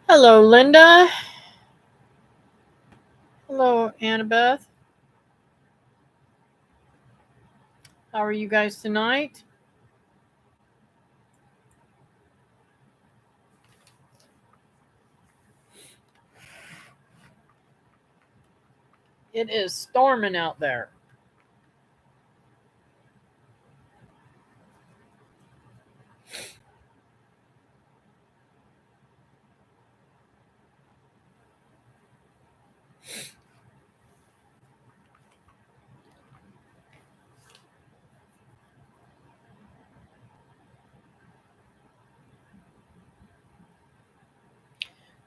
Hello, Linda. Hello, Annabeth. How are you guys tonight? It is storming out there.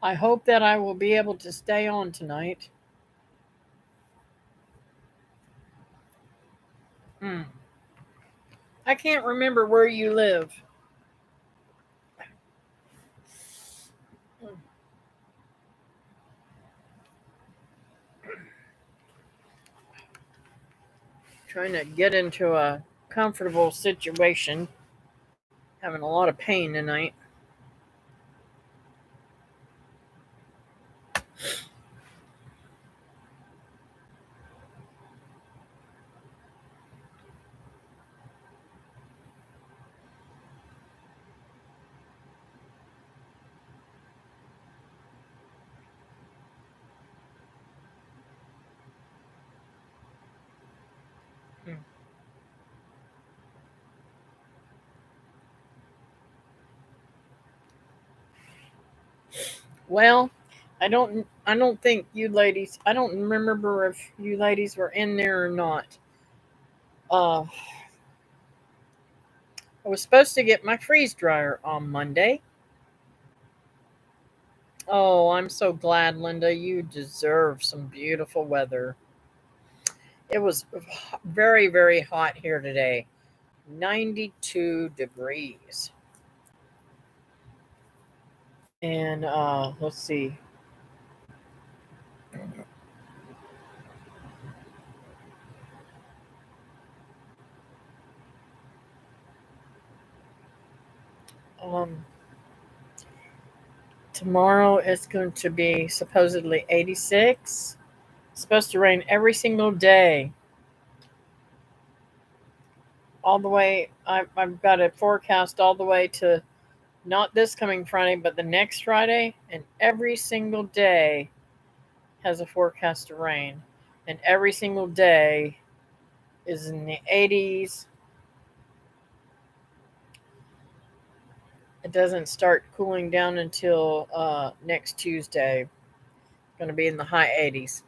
I hope that I will be able to stay on tonight. Hmm. I can't remember where you live. Trying to get into a comfortable situation. Having a lot of pain tonight. Hmm. Well, I don't think you ladies. I don't remember if you ladies were in there or not. Uh, I was supposed to get my freeze dryer on Monday. Oh, I'm so glad, Linda. You deserve some beautiful weather. It was very, very hot here today. 92 degrees. And let's see. Um, Tomorrow it's going to be supposedly 86. It's supposed to rain every single day. All the way. I've got a forecast all the way to not this coming Friday, but the next Friday. And every single day has a forecast of rain. And every single day is in the 80s. It doesn't start cooling down until next Tuesday. Going to be in the high 80s.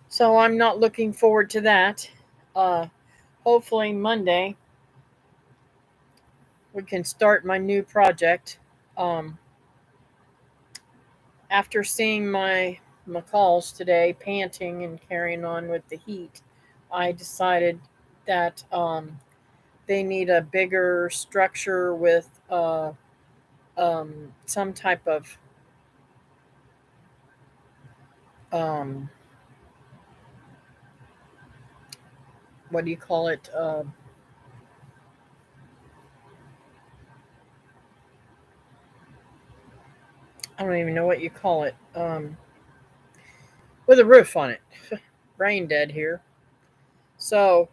So I'm not looking forward to that. Uh, Hopefully, Monday we can start my new project. Um, After seeing my macaws today panting and carrying on with the heat, I decided that they need a bigger structure with some type of um, what do you call it? I don't even know what you call it. With a roof on it. Brain dead here. So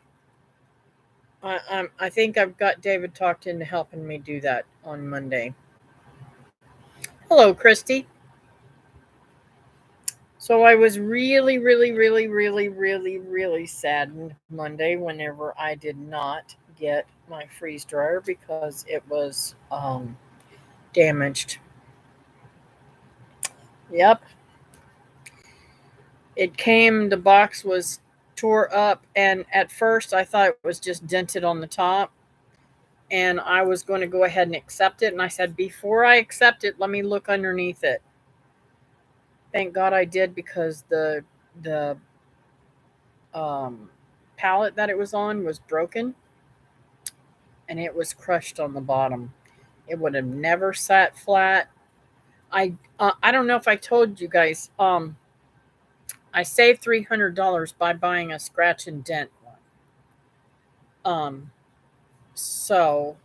I think I've got David talked into helping me do that on Monday. Hello, Christy. So I was really, really, really, really, really, really saddened Monday whenever I did not get my freeze dryer because it was damaged. Yep, it came. The box was tore up, and at first I thought it was just dented on the top, and I was going to go ahead and accept it. And I said, before I accept it, let me look underneath it. Thank God I did because the um, pallet that it was on was broken and it was crushed on the bottom. It would have never sat flat. I don't know if I told you guys. I saved $300 by buying a scratch and dent one. So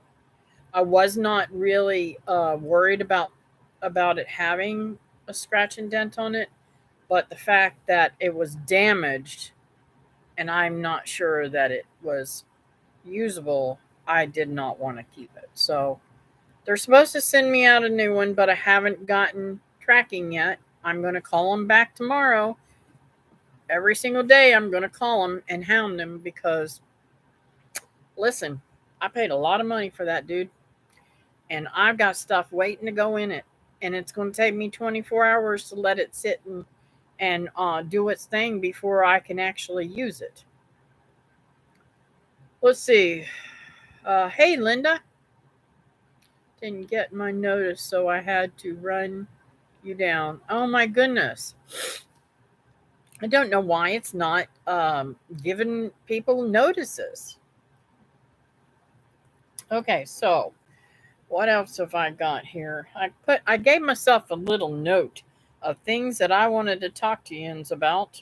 I was not really worried about. about it having a scratch and dent on it, but the fact that it was damaged and I'm not sure that it was usable, I did not want to keep it. So they're supposed to send me out a new one, but I haven't gotten tracking yet. I'm going to call them back tomorrow. Every single day, I'm going to call them and hound them because, listen, I paid a lot of money for that, dude. And I've got stuff waiting to go in it. And it's going to take me 24 hours to let it sit and do its thing before I can actually use it. Let's see. Hey, Linda. Didn't get my notice, so I had to run you down. Oh, my goodness. I don't know why it's not giving people notices. Okay, so what else have I got here? I gave myself a little note of things that I wanted to talk to you about.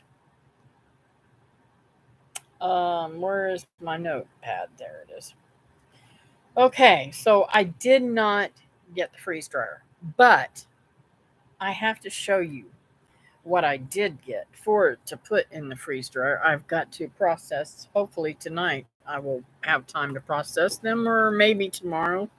Where is my notepad? There it is. Okay, so I did not get the freeze dryer, but I have to show you what I did get to put in the freeze dryer. I've got to process. Hopefully tonight I will have time to process them, or maybe tomorrow.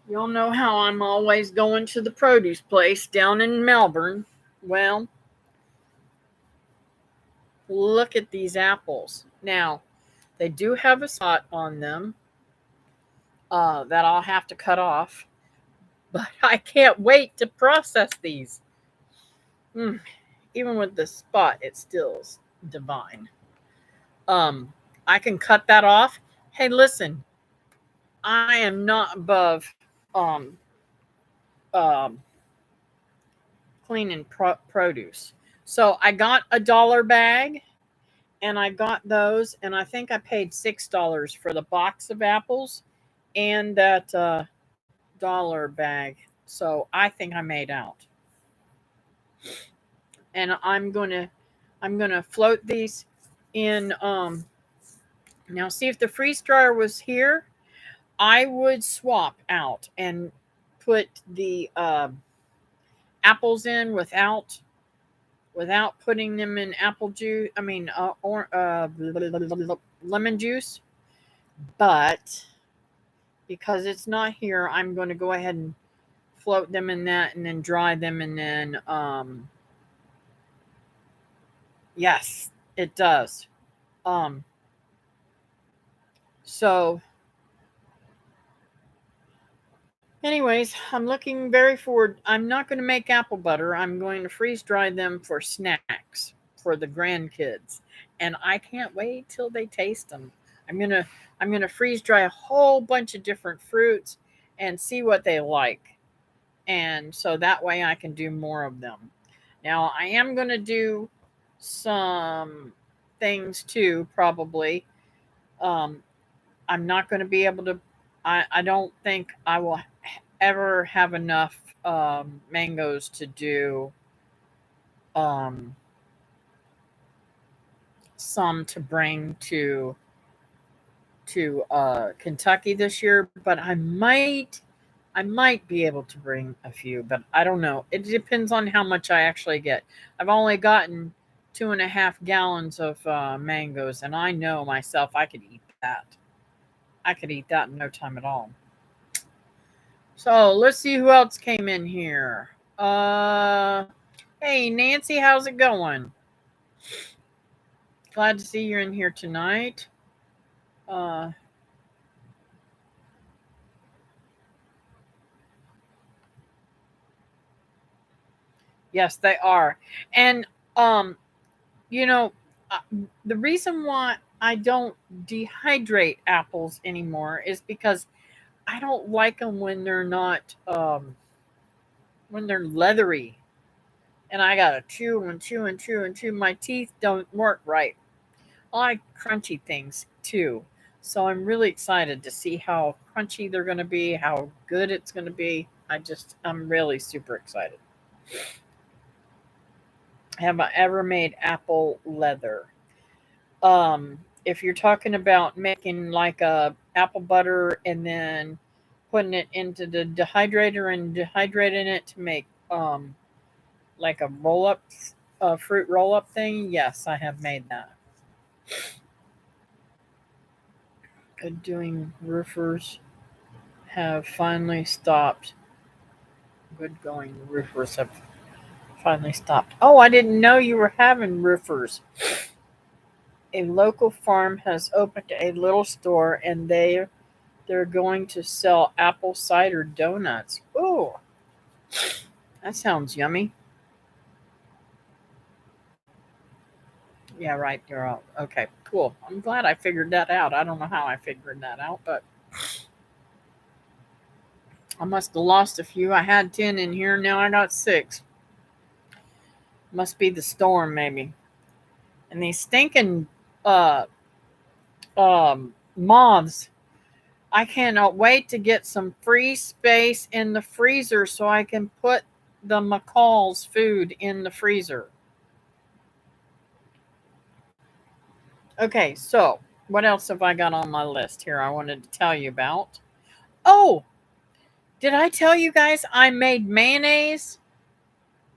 You'll know how I'm always going to the produce place down in Melbourne. Well, look at these apples. Now, they do have a spot on them that I'll have to cut off, but I can't wait to process these. Even with the spot, it still is divine. I can cut that off. Hey, listen, I am not above um, um, cleaning produce. So I got a dollar bag and I got those, and I think I paid $6 for the box of apples and that dollar bag. So I think I made out. And I'm gonna float these in. Now see if the freeze dryer was here, I would swap out and put the apples in without putting them in apple juice. I mean, lemon juice. But because it's not here, I'm going to go ahead and float them in that, and then dry them, and then yes, it does. Um, so anyways, I'm looking very forward. I'm not going to make apple butter. I'm going to freeze dry them for snacks for the grandkids, and I can't wait till they taste them. I'm gonna I'm gonna freeze dry a whole bunch of different fruits and see what they like, and so that way I can do more of them. Now I am going to do some things too, probably. Um, I'm not going to be able to. I don't think I will ever have enough mangoes to do um, some to bring to Kentucky this year, but I might be able to bring a few, but I don't know. It depends on how much I actually get. I've only gotten 2.5 gallons of mangoes, and I know myself I could eat that. I could eat that in no time at all. So let's see who else came in here. Hey Nancy, how's it going? Glad to see you're in here tonight. Uh, yes, they are, and um, you know, uh, the reason why I don't dehydrate apples anymore is because I don't like them when they're not when they're leathery, and I gotta chew and chew and chew and chew. My teeth don't work right. I like crunchy things too. So I'm really excited to see how crunchy they're going to be, how good it's going to be. I'm really super excited. Have I ever made apple leather? If you're talking about making like a apple butter and then putting it into the dehydrator and dehydrating it to make like a roll up, fruit roll up thing, yes, I have made that. Good doing roofers have finally stopped. Good going roofers have finally stopped. Oh, I didn't know you were having roofers. A local farm has opened a little store and they're going to sell apple cider donuts. Ooh, that sounds yummy. Yeah, right, girl. Okay, cool. I'm glad I figured that out. I don't know how I figured that out, but I must have lost a few. I had 10 in here, now I got 6. Must be the storm, maybe. And these stinking uh moths. I cannot wait to get some free space in the freezer so I can put the McCall's food in the freezer. Okay, so what else have I got on my list here I wanted to tell you about? Oh, did I tell you guys I made mayonnaise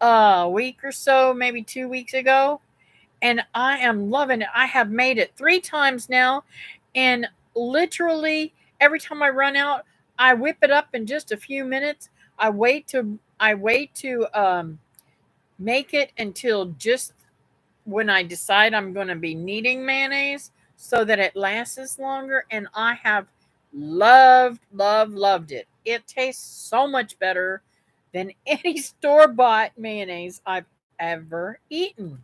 a week or so, maybe 2 weeks ago? And I am loving it. I have made it 3 times now, and literally every time I run out, I whip it up in just a few minutes. I wait to make it until just when I decide I'm going to be needing mayonnaise so that it lasts longer. And I have loved it. It tastes so much better than any store bought mayonnaise I've ever eaten.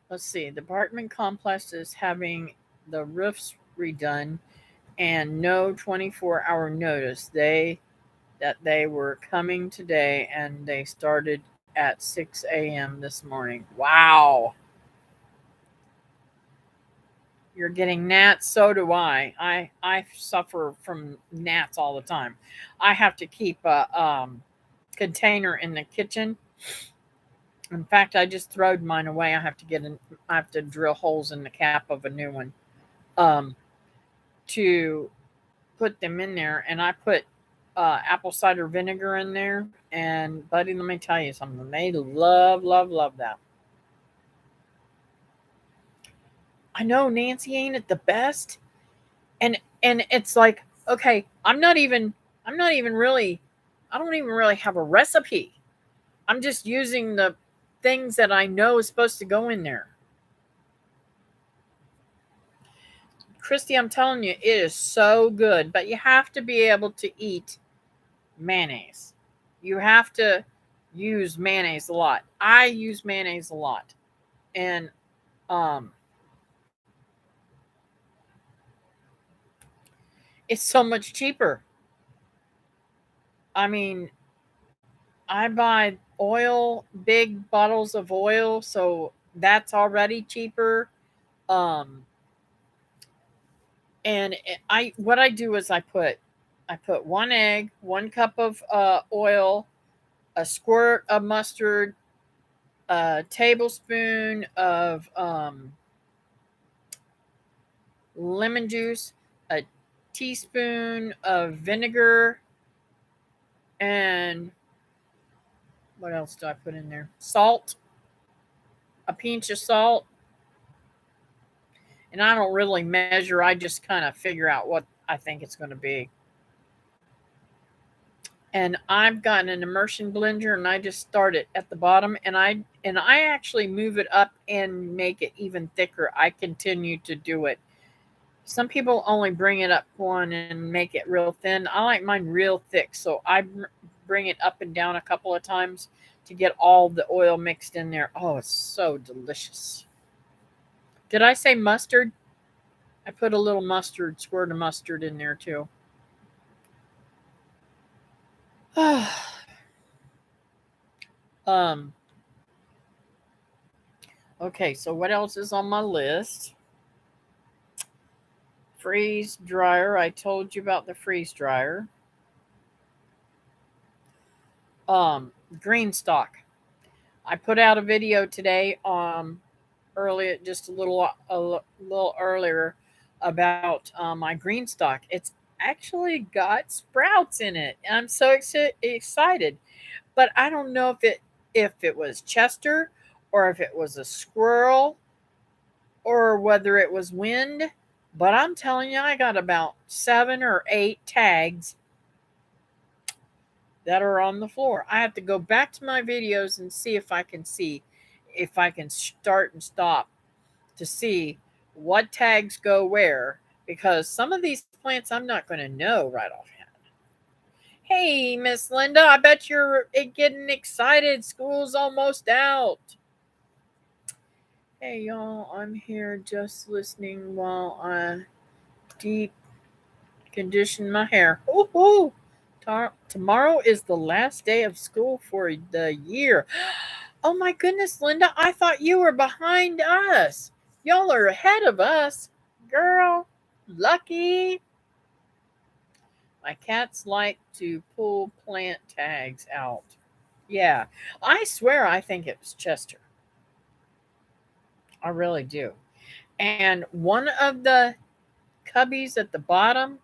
Let's see. The apartment complex is having the roofs redone and no 24-hour notice. They were coming today and they started at 6 a.m. this morning. Wow. You're getting gnats, so do I. I suffer from gnats all the time. I have to keep a container in the kitchen. In fact, I just throwed mine away. I have to drill holes in the cap of a new one um, to put them in there. And I put apple cider vinegar in there. And buddy, let me tell you something. They love that. I know, Nancy, ain't it the best? And it's like, okay, I'm not even really I don't even really have a recipe. I'm just using the things that I know is supposed to go in there. Christy, I'm telling you, it is so good, but you have to be able to eat mayonnaise. You have to use mayonnaise a lot. I use mayonnaise a lot. And um it's so much cheaper. I mean, I buy oil, big bottles of oil, so that's already cheaper. Um and I what I do is I put 1 egg, 1 cup of oil, a squirt of mustard, a tablespoon of lemon juice, a teaspoon of vinegar, and what else do I put in there? Salt, a pinch of salt. And I don't really measure, I just kind of figure out what I think it's going to be. And I've got an immersion blender and I just start it at the bottom and I actually move it up and make it even thicker. I continue to do it. Some people only bring it up one and make it real thin. I like mine real thick, so I bring it up and down a couple of times to get all the oil mixed in there. Oh, it's so delicious. Did I say mustard? I put a little mustard, squirt of mustard in there too. um Okay, so what else is on my list? Freeze dryer. I told you about the freeze dryer. Um, Green stock. I put out a video today earlier, just a little earlier, about my green stock. It's actually got sprouts in it. I'm so excited, but I don't know if it was Chester or if it was a squirrel or whether it was wind. But I'm telling you, I got about 7 or 8 tags that are on the floor. I have to go back to my videos and see if I can start and stop to see what tags go where, because some of these plants I'm not going to know right offhand. Hey, Miss Linda, I bet you're getting excited. School's almost out. Hey, y'all, I'm here just listening while I deep condition my hair. Ooh, tomorrow is the last day of school for the year. Oh my goodness, Linda, I thought you were behind us. Y'all are ahead of us. Girl, lucky. My cats like to pull plant tags out. Yeah, I swear I think it was Chester. I really do. And one of the cubbies at the bottom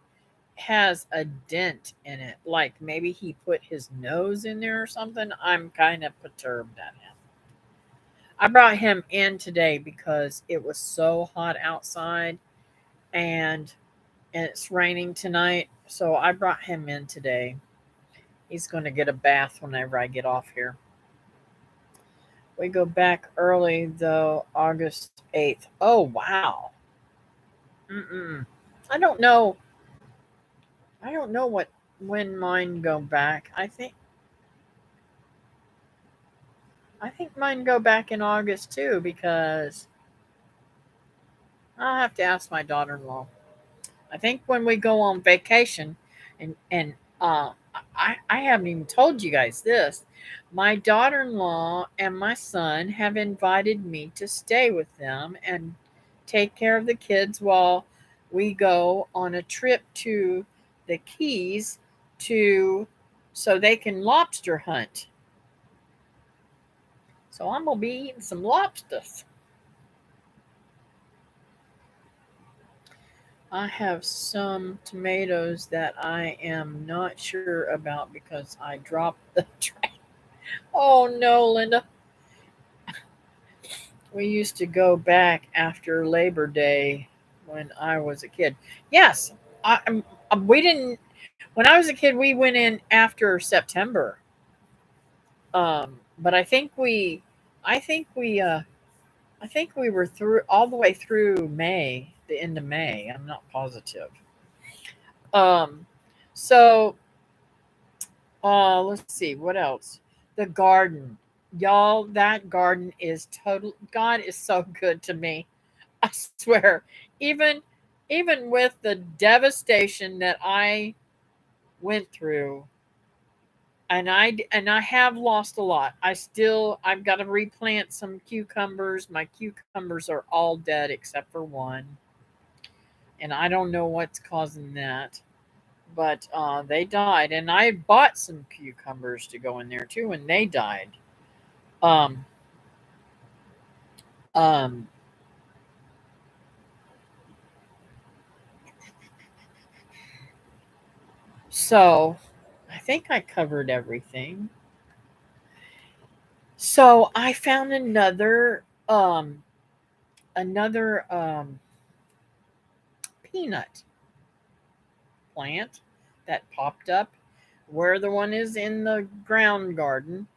has a dent in it. Like maybe he put his nose in there or something. I'm kind of perturbed at him. I brought him in today because it was so hot outside and it's raining tonight. So I brought him in today. He's going to get a bath whenever I get off here. We go back early though, August 8th. Oh, wow. Mm-mm. I don't know. I don't know what when mine go back. I think mine go back in August too because I'll have to ask my daughter-in-law. I think when we go on vacation, and I haven't even told you guys this. My daughter-in-law and my son have invited me to stay with them and take care of the kids while we go on a trip to the Keys to so they can lobster hunt. So I'm gonna be eating some lobsters. I have some tomatoes that I am not sure about because I dropped the tray. Oh no, Linda. We used to go back after Labor Day when I was a kid. Yes, we didn't. When I was a kid, we went in after September. But I think we, I think we were through all the way through May, the end of May. I'm not positive. Um, so let's see what else. The garden, y'all. That garden is total. God is so good to me. I swear. Even even with the devastation that I went through, and I have lost a lot. I've got to replant some cucumbers. My cucumbers are all dead except for one, and I don't know what's causing that. But they died, and I bought some cucumbers to go in there too, and they died. Um, um, so I think I covered everything. So I found another peanut plant that popped up where the one is in the ground garden.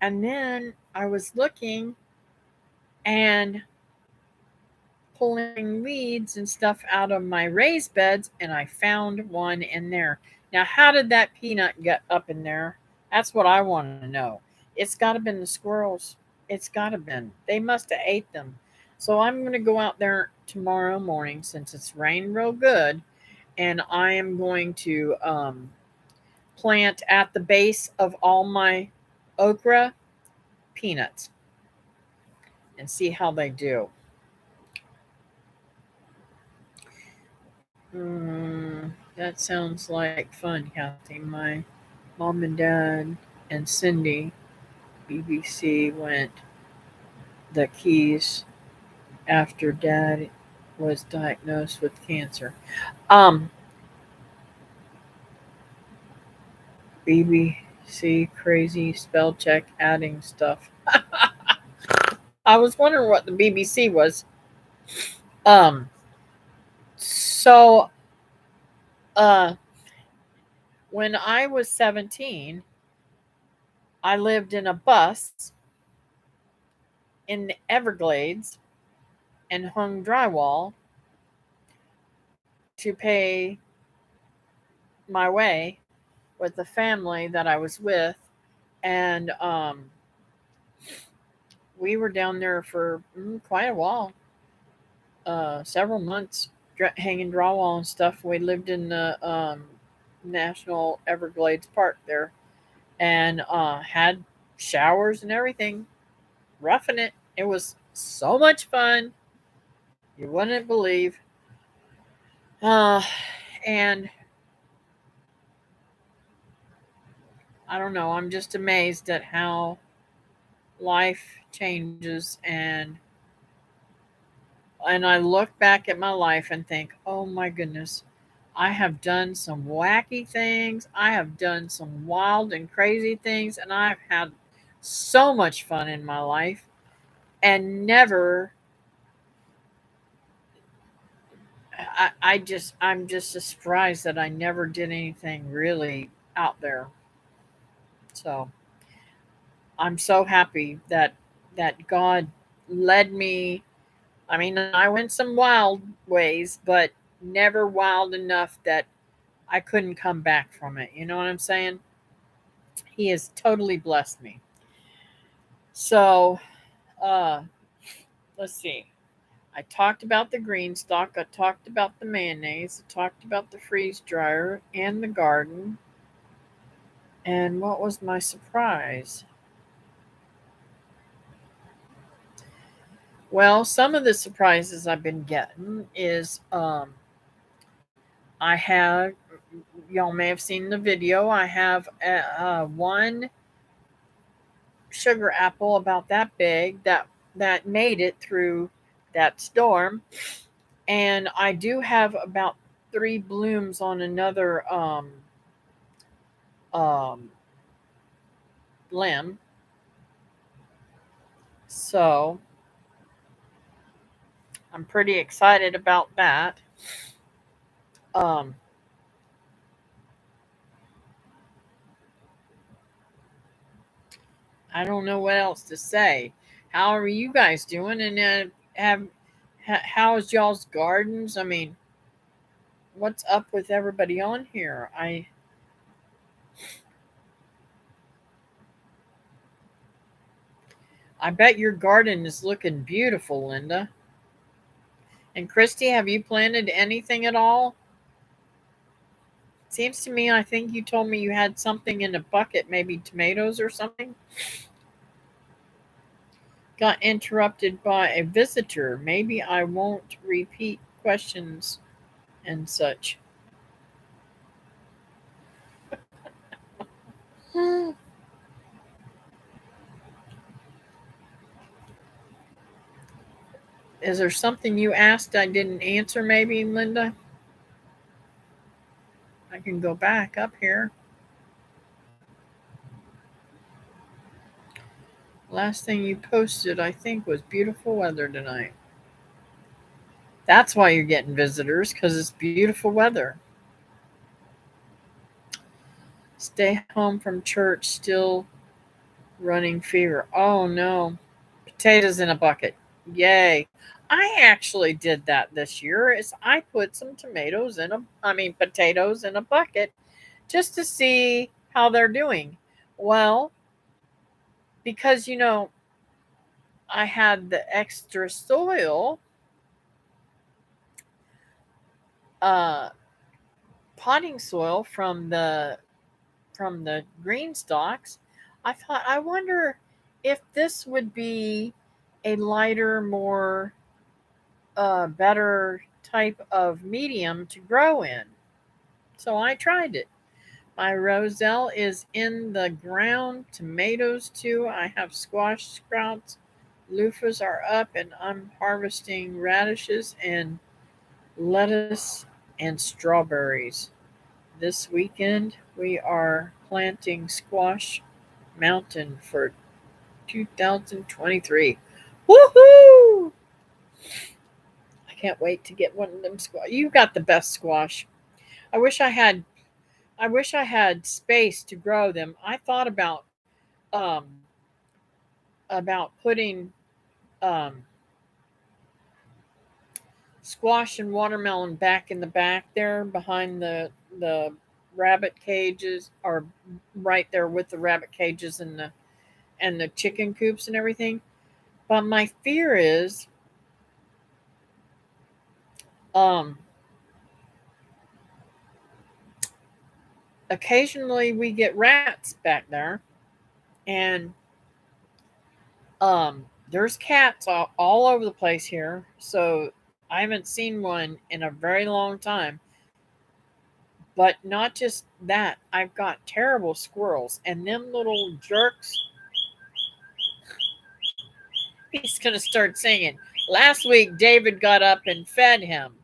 And then I was looking and pulling weeds and stuff out of my raised beds, and I found one in there. Now, how did that peanut get up in there? That's what I want to know. It's got to been the squirrels. It's got to been. They must have ate them. So I'm going to go out there tomorrow morning since it's rained real good, and I am going to plant at the base of all my okra peanuts. and see how they do. That sounds like fun, Kathy. My mom and dad and Cindy, BBC, went the keys after dad was diagnosed with cancer. Um, BBC crazy spell check adding stuff. I was wondering what the BBC was. Um, so uh, when I was 17, I lived in a bus in the Everglades and hung drywall to pay my way with the family that I was with, and we were down there for quite a while, several months, hanging drywall and stuff. We lived in the National Everglades Park there, and had showers and everything, roughing it. It was so much fun, you wouldn't believe. Uh, and I don't know, I'm just amazed at how life changes, and I look back at my life and think, "Oh my goodness, I have done some wacky things. I have done some wild and crazy things, and I've had so much fun in my life, and never I'm just surprised that I never did anything really out there." So, I'm so happy that God led me. I mean, I went some wild ways, but never wild enough that I couldn't come back from it. You know what I'm saying? He has totally blessed me. So, uh, let's see. I talked about the green stock. I talked about the mayonnaise. I talked about the freeze dryer and the garden. And what was my surprise? Well, some of the surprises I've been getting is I have, y'all may have seen the video. I have one sugar apple about that big that made it through that storm, and I do have about three blooms on another um, limb. So I'm pretty excited about that. Um, I don't know what else to say. How are you guys doing? And how's y'all's gardens? I mean, what's up with everybody on here? I bet your garden is looking beautiful, Linda. And Christy, have you planted anything at all? Seems to me, I think you told me you had something in a bucket, maybe tomatoes or something. Got interrupted by a visitor. Maybe I won't repeat questions and such. Is there something you asked I didn't answer, maybe, Linda? I can go back up here. Last thing you posted, I think, was beautiful weather tonight. That's why you're getting visitors, because it's beautiful weather. Stay home from church, still running fever. Oh no. Potatoes in a bucket. Yay. I actually did that this year. Is I put some tomatoes in a I mean potatoes in a bucket just to see how they're doing. Well, because I had the extra soil, uh potting soil from the green stalks. I thought, I wonder if this would be a lighter, more better type of medium to grow in. So I tried it. My roselle is in the ground, tomatoes too. I have squash sprouts, loofahs are up, and I'm harvesting radishes and lettuce and strawberries. This weekend we are planting squash mountain for 2023. Woohoo! I can't wait to get one of them squash. You got the best squash. I wish I had I wish I had space to grow them. I thought um about putting um squash and watermelon back in the back there behind the rabbit cages, or right there with the rabbit cages and the chicken coops and everything. But my fear is um occasionally we get rats back there, and there's cats all over the place here. So I haven't seen one in a very long time. But not just that, I've got terrible squirrels, and them little jerks. He's going to start singing. Last week, David got up and fed him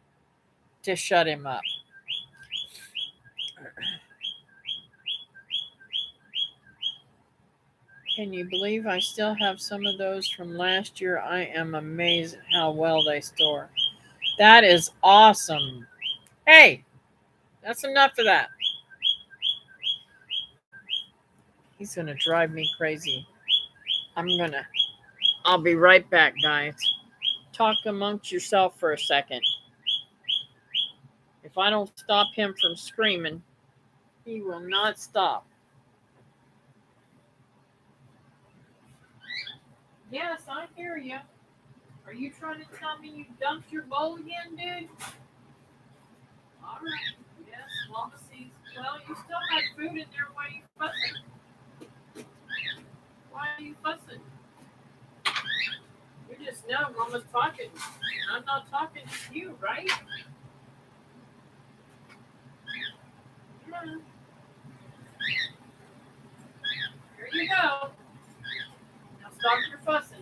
to shut him up. Can you believe I still have some of those from last year? I am amazed at how well they store. That is awesome. Hey, that's enough of that. He's going to drive me crazy. I'll be right back, guys. Talk amongst yourself for a second. If I don't stop him from screaming, he will not stop. Yes, I hear you. Are you trying to tell me you dumped your bowl again, dude? All right. Yes, Mama sees. Well, you still had food in there. Why are you fussing? Why are you fussing? You just know Mama's talking. I'm not talking to you, right? Yeah. Here you go. Now stop your fussing.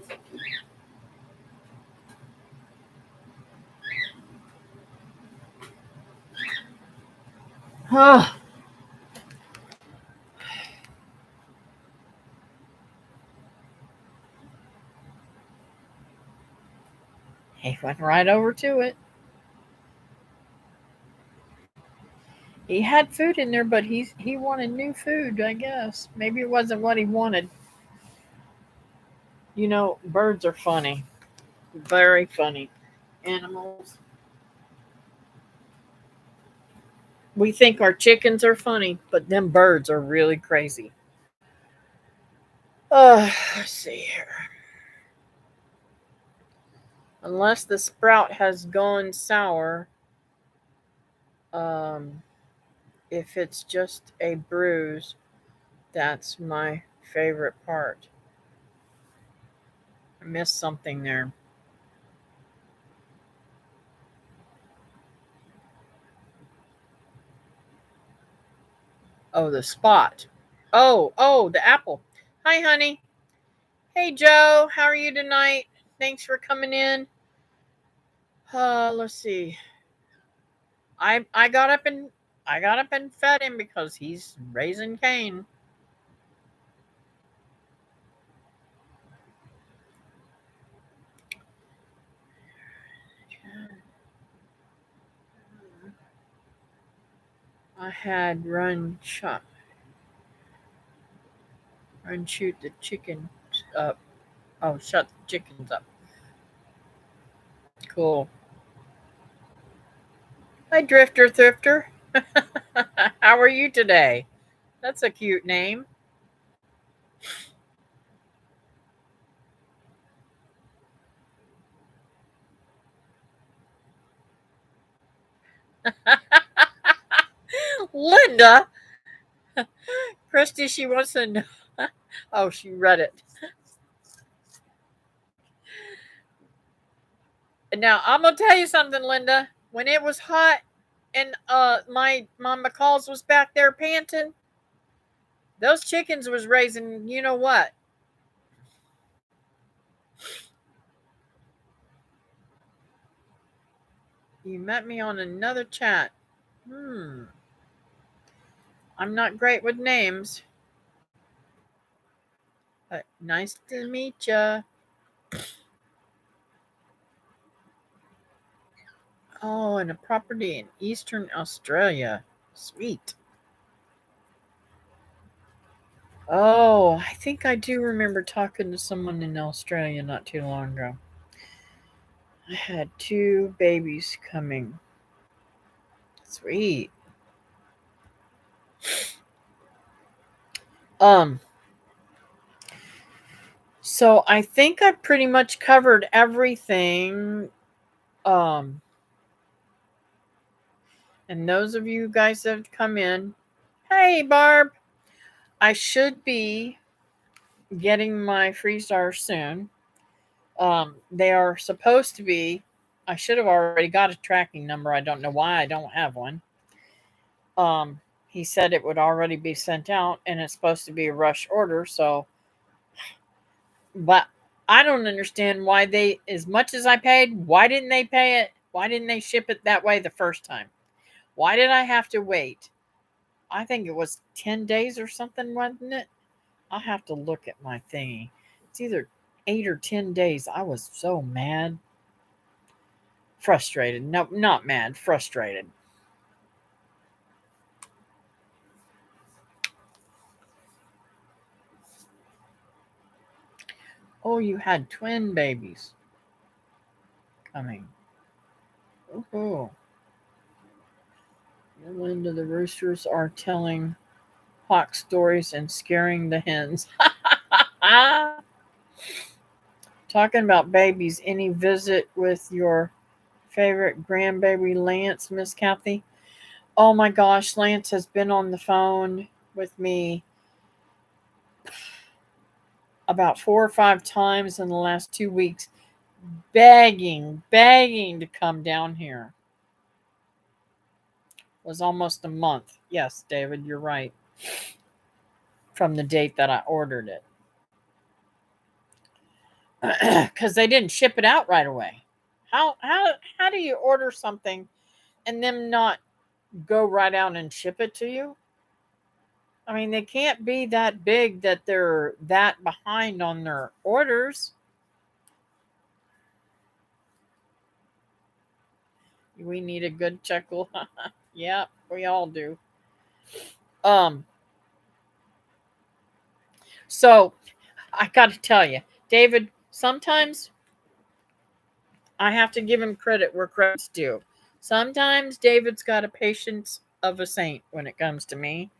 Oh, he went right over to it. He had food in there, but he wanted new food, I guess. Maybe it wasn't what he wanted. You know, birds are funny. Very funny. Animals. We think our chickens are funny, but them birds are really crazy. Let's see here. Unless the sprout has gone sour, um, if it's just a bruise, that's my favorite part. I missed something there. Oh, the spot. Oh, the apple. Hi, honey. Hey, Joe. How are you tonight? Thanks for coming in. Let's see. I got up and fed him because he's raising Cain. I had run shoot the chickens up. Oh, shut the chickens up. Cool. Hi, Drifter Thrifter. How are you today? That's a cute name. Linda. Christy, she wants to know. Oh, she read it. Now I'm gonna tell you something, Linda. When it was hot and my McCall's was back there panting, those chickens was raising. You know what? You met me on another chat. Hmm. I'm not great with names, but nice to meet ya. Oh, and a property in Eastern Australia. Sweet. Oh, I think I do remember talking to someone in Australia not too long ago. I had two babies coming. Sweet. Um, so I think I pretty much covered everything. Um, and those of you guys that have come in, hey Barb, I should be getting my Freestar soon. They are supposed to be. I should have already got a tracking number. I don't know why I don't have one. He said it would already be sent out, and it's supposed to be a rush order. So, but I don't understand why they, as much as I paid, why didn't they pay it? Why didn't they ship it that way the first time? Why did I have to wait? I think it was 10 days or something, wasn't it? I'll have to look at my thingy. It's either 8 or 10 days. I was so mad. Frustrated. No, not mad. Frustrated. Oh, you had twin babies coming. Oh, Linda, the roosters are telling hawk stories and scaring the hens. Talking about babies, any visit with your favorite grandbaby Lance, Miss Kathy? Oh my gosh, Lance has been on the phone with me about 4 or 5 times in the last 2 weeks, begging to come down here. It was almost a month. Yes, David, you're right. From the date that I ordered it. Because they didn't ship it out right away. How do you order something and them not go right out and ship it to you? I mean, they can't be that big that they're that behind on their orders. We need a good chuckle. Yeah, we all do. Um, so I got to tell you, David, sometimes I have to give him credit where credit's due. Sometimes David's got a patience of a saint when it comes to me,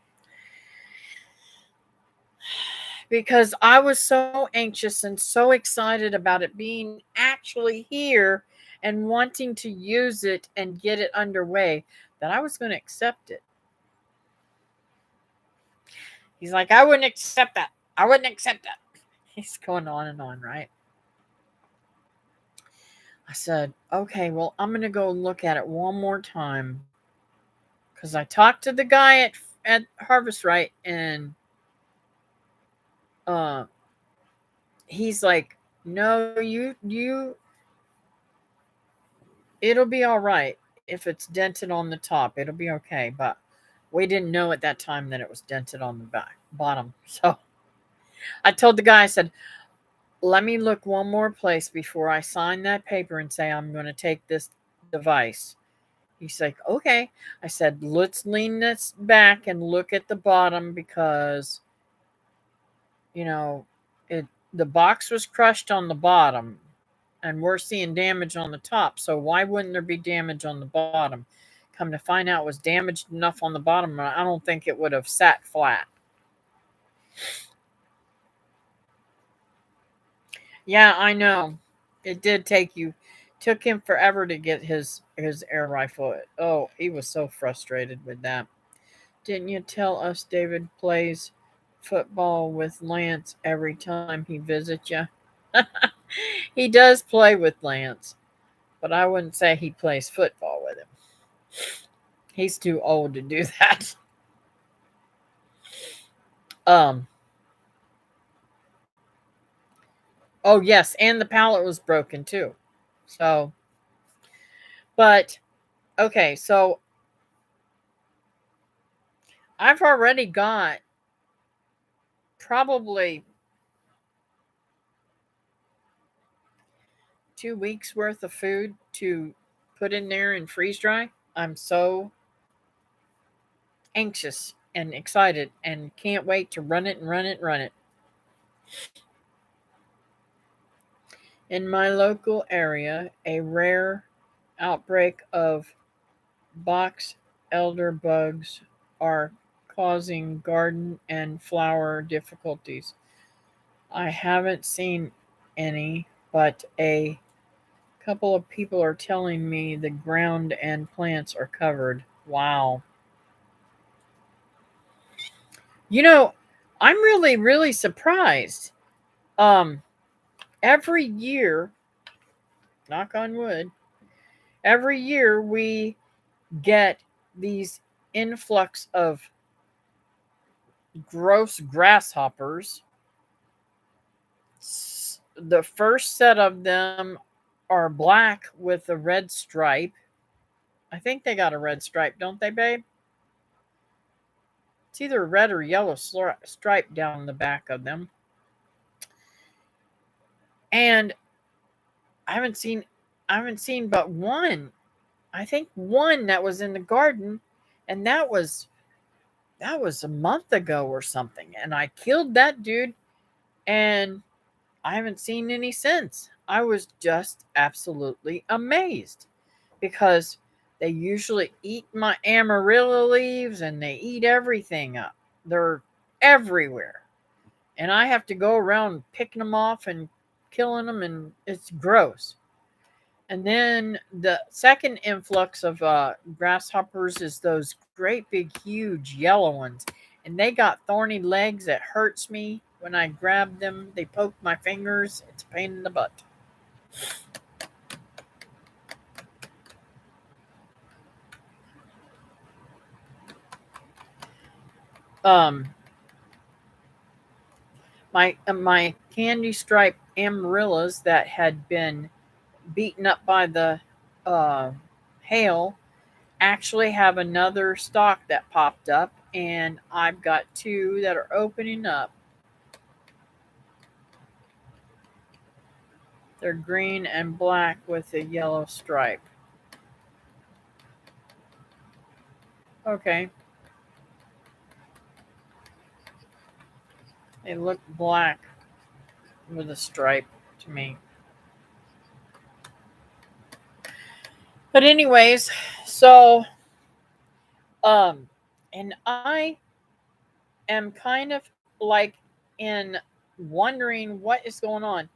because I was so anxious and so excited about it being actually here and wanting to use it and get it underway that I was going to accept it. He's like, I wouldn't accept that. I wouldn't accept that. He's going on, right? I said, okay, well, I'm going to go look at it one more time. Because I talked to the guy at Harvest Right, and uh, he's like, no, it'll be all right if it's dented on the top. It'll be okay. But we didn't know at that time that it was dented on the bottom. So I told the guy, I said, let me look one more place before I sign that paper and say I'm going to take this device. He's like, okay. I said, let's lean this back and look at the bottom, because, you know, the box was crushed on the bottom and we're seeing damage on the top. So why wouldn't there be damage on the bottom? Come to find out, it was damaged enough on the bottom, I don't think it would have sat flat. Yeah, I know. It did took him forever to get his air rifle. Oh, he was so frustrated with that. Didn't you tell us David plays football with Lance every time he visits you? He does play with Lance. but I wouldn't say he plays football with him. He's too old to do that. Um. Oh yes, and the pallet was broken too. So, but okay, so I've already got probably 2 weeks worth of food to put in there and freeze dry. I'm so anxious and excited and can't wait to run it and run it and run it. In my local area, a rare outbreak of box elder bugs are causing garden and flower difficulties. I haven't seen any, but a couple of people are telling me the ground and plants are covered. Wow. You know, I'm really, really surprised. Um, every year, knock on wood, every year we get these influx of gross grasshoppers. The first set of them are black with a red stripe. I think they got a red stripe, don't they, babe? It's either a red or yellow stripe down the back of them. And I haven't seen but one. I think one that was in the garden, and that was a month ago or something. And I killed that dude, and I haven't seen any since. I was just absolutely amazed because they usually eat my amarilla leaves and they eat everything up. They're everywhere. And I have to go around picking them off and killing them, and it's gross. And then the second influx of grasshoppers is those great big huge yellow ones, and they got thorny legs that hurts me when I grab them. They poke my fingers. It's a pain in the butt. Um, my candy striped amaryllis that had been beaten up by the uh, hail actually have another stalk that popped up, and I've got two that are opening up. They're green and black with a yellow stripe. Okay, they look black with a stripe to me. But anyways, so um and I am kind of like in wondering what is going on.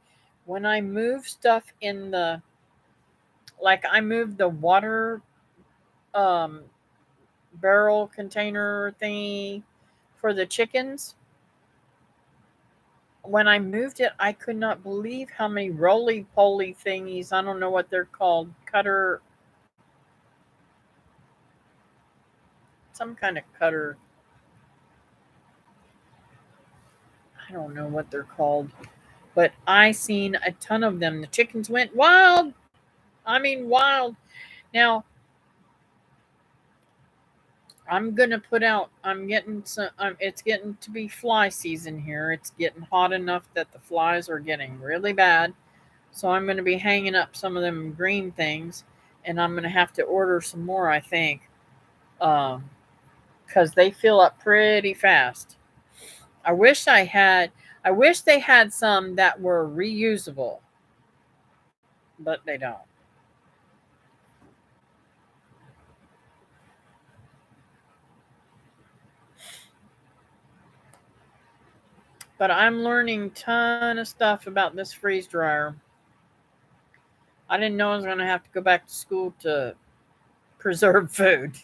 When I move stuff in the, like I moved the water um barrel container thingy for the chickens. When I moved it, I could not believe how many roly poly thingies, I don't know what they're called, cutter, some kind of cutter, I don't know what they're called, but I seen a ton of them. The chickens went wild. I mean, wild. Now, I'm gonna put out. I'm getting some. It's getting to be fly season here. It's getting hot enough that the flies are getting really bad. So I'm gonna be hanging up some of them green things, and I'm gonna have to order some more. I think, because they fill up pretty fast. I wish I had. I wish they had some that were reusable, but they don't. But I'm learning ton of stuff about this freeze dryer. I didn't know I was going to have to go back to school to preserve food.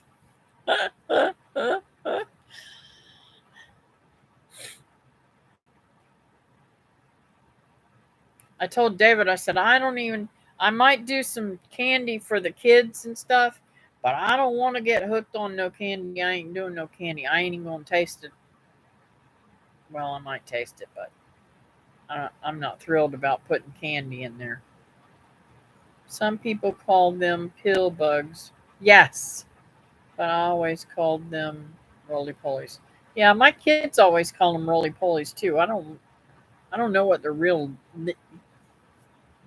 I told David, I said, I don't even, I might do some candy for the kids and stuff, but I don't want to get hooked on no candy. I ain't doing no candy. I ain't even gonna taste it. Well, I might taste it, but I'm not thrilled about putting candy in there. Some people call them pill bugs. Yes, but I always called them roly polies. Yeah, my kids always call them roly polies too. I don't know what the real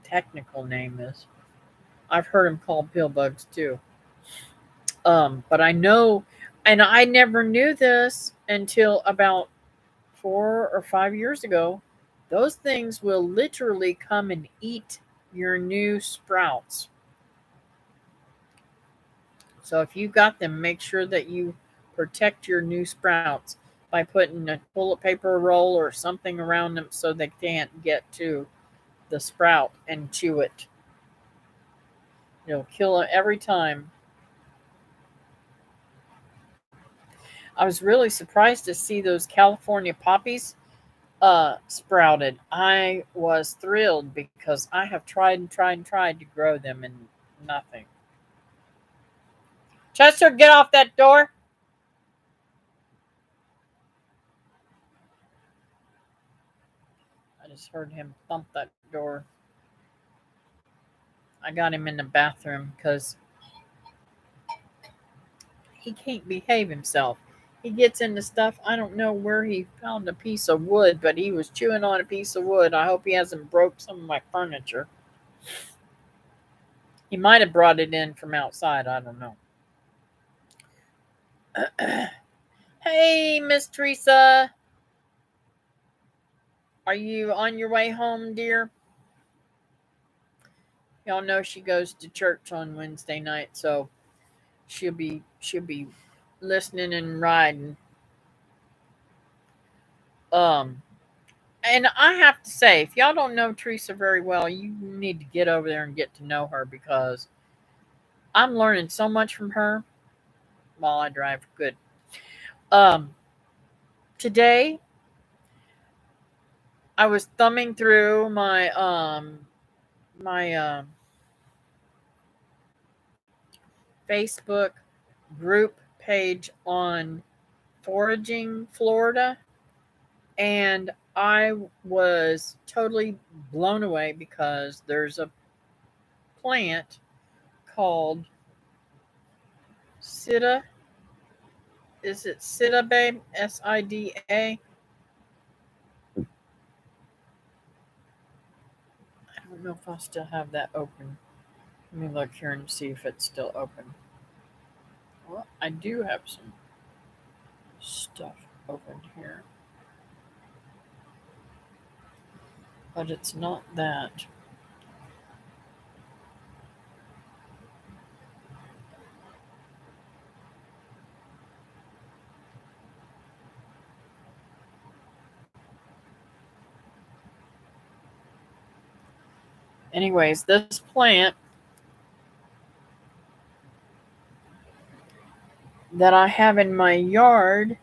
technical name is. I've heard them called pill bugs too. But I know, and I never knew this until about 4 or 5 years ago. Those things will literally come and eat your new sprouts. So if you got them, make sure that you protect your new sprouts by putting a toilet paper roll or something around them so they can't get to the sprout and chew it. It'll kill it every time. I was really surprised to see those California poppies sprouted. I was thrilled because I have tried and tried and tried to grow them and nothing. Chester, get off that door. I just heard him thump that door. I got him in the bathroom because he can't behave himself. He gets into stuff. I don't know where he found a piece of wood, but he was chewing on a piece of wood. I hope he hasn't broke some of my furniture. He might have brought it in from outside. I don't know. Hey, Miss Teresa. Are you on your way home, dear? Y'all know she goes to church on Wednesday night, so she'll be listening and riding. Um and I have to say, if y'all don't know Teresa very well, you need to get over there and get to know her because I'm learning so much from her while I drive. Good. Um Today I was thumbing through my Facebook group page on foraging Florida, and I was totally blown away because there's a plant called Sida. Is it Sida, babe? SIDA? I don't know if I still have that open. Let me look here and see if it's still open. Well, I do have some stuff open here, but it's not that. Anyways, this plant that I have in my yard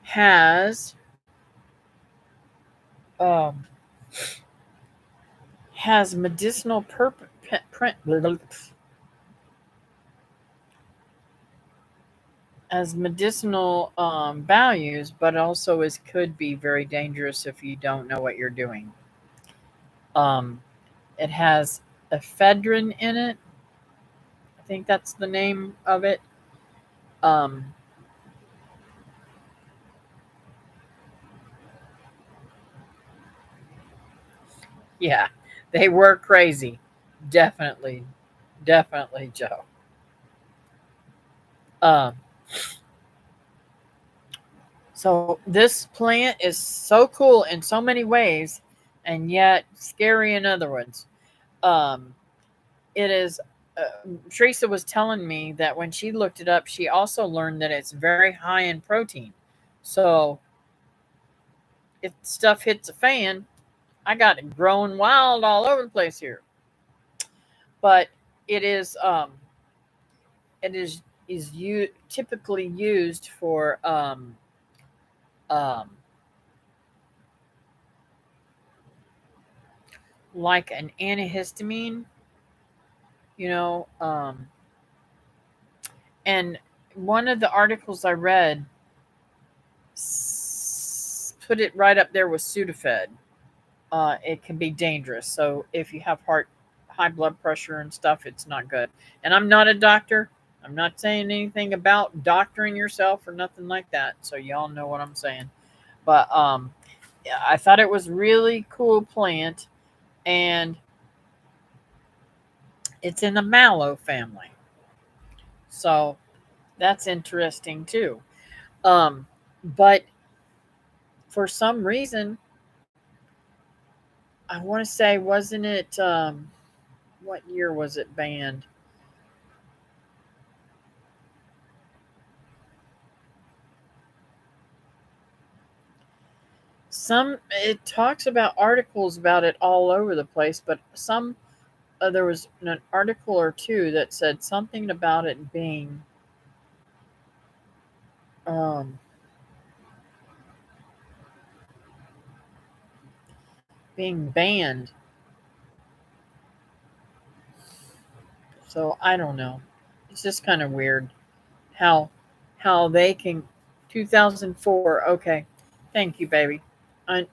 has um, has medicinal as medicinal values, but also is could be very dangerous if you don't know what you're doing. Um, it has ephedrine in it. I think that's the name of it. Um, yeah, they were crazy. Definitely, definitely, Joe. Um, so this plant is so cool in so many ways, and yet scary in other ones. Um, it is. Teresa was telling me that when she looked it up, she also learned that it's very high in protein. So if stuff hits a fan, I got it growing wild all over the place here. But it is you typically used for um, like an antihistamine, you know. And one of the articles I read put it right up there with Sudafed. It can be dangerous. So if you have high blood pressure and stuff, it's not good. And I'm not a doctor. I'm not saying anything about doctoring yourself or nothing like that. So y'all know what I'm saying. But yeah, I thought it was really cool plant, and it's in the mallow family. So that's interesting too. Um, but for some reason, I want to say, wasn't it? What year was it banned? Some it talks about articles about it all over the place, but there was an article or two that said something about it um, being banned. So I don't know. It's just kind of weird how they can 2004. Okay, thank you, baby. I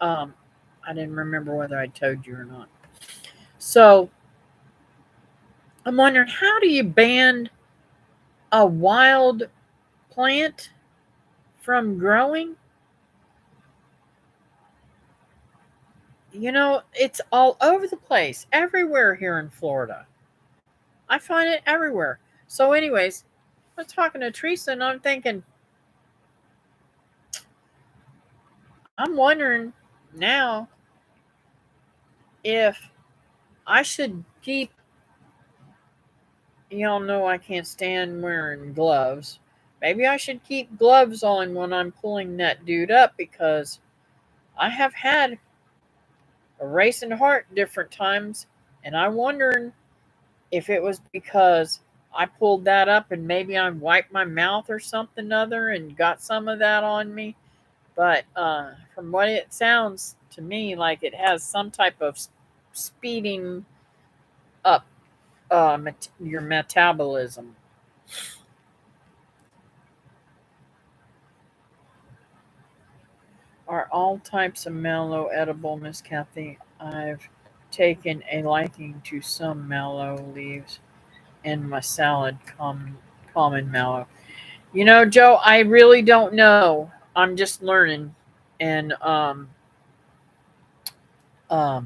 um I didn't remember whether I told you or not. So I'm wondering, how do you ban a wild plant from growing? It's all over the place, everywhere here in Florida. I find it everywhere. So, anyways, I was talking to Teresa and I'm thinking, I'm wondering now if I should keep, y'all know I can't stand wearing gloves. Maybe I should keep gloves on when I'm pulling that dude up, because I have had a racing heart different times, and I'm wondering if it was because I pulled that up and maybe I wiped my mouth or something other and got some of that on me. But from what it sounds to me, like it has some type of speeding up your metabolism. Are all types of mallow edible, Miss Kathy? I've taken a liking to some mallow leaves in my salad, common mallow. Joe, I really don't know. I'm just learning, and um, the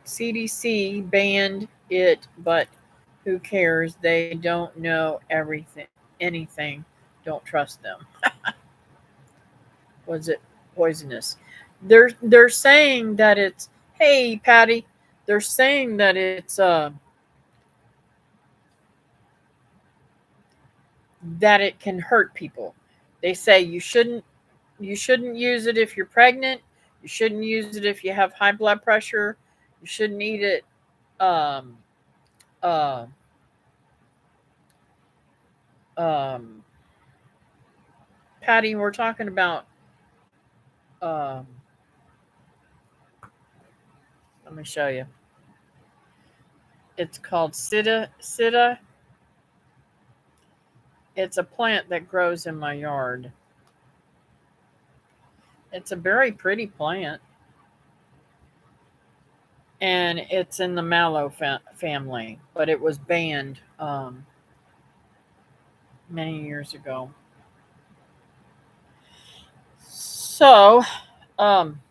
CDC banned it, but who cares? They don't know anything. Don't trust them. Was it poisonous? They're saying that it's. Hey, Patty. They're saying that that it can hurt people. They say you shouldn't use it if you're pregnant. You shouldn't use it if you have high blood pressure. You shouldn't eat it. Um, uh, um, Patty, we're talking about. Um, Let me show you. It's called Sita. Sita. It's a plant that grows in my yard. It's a very pretty plant, and it's in the mallow family, but it was banned many years ago. So, um,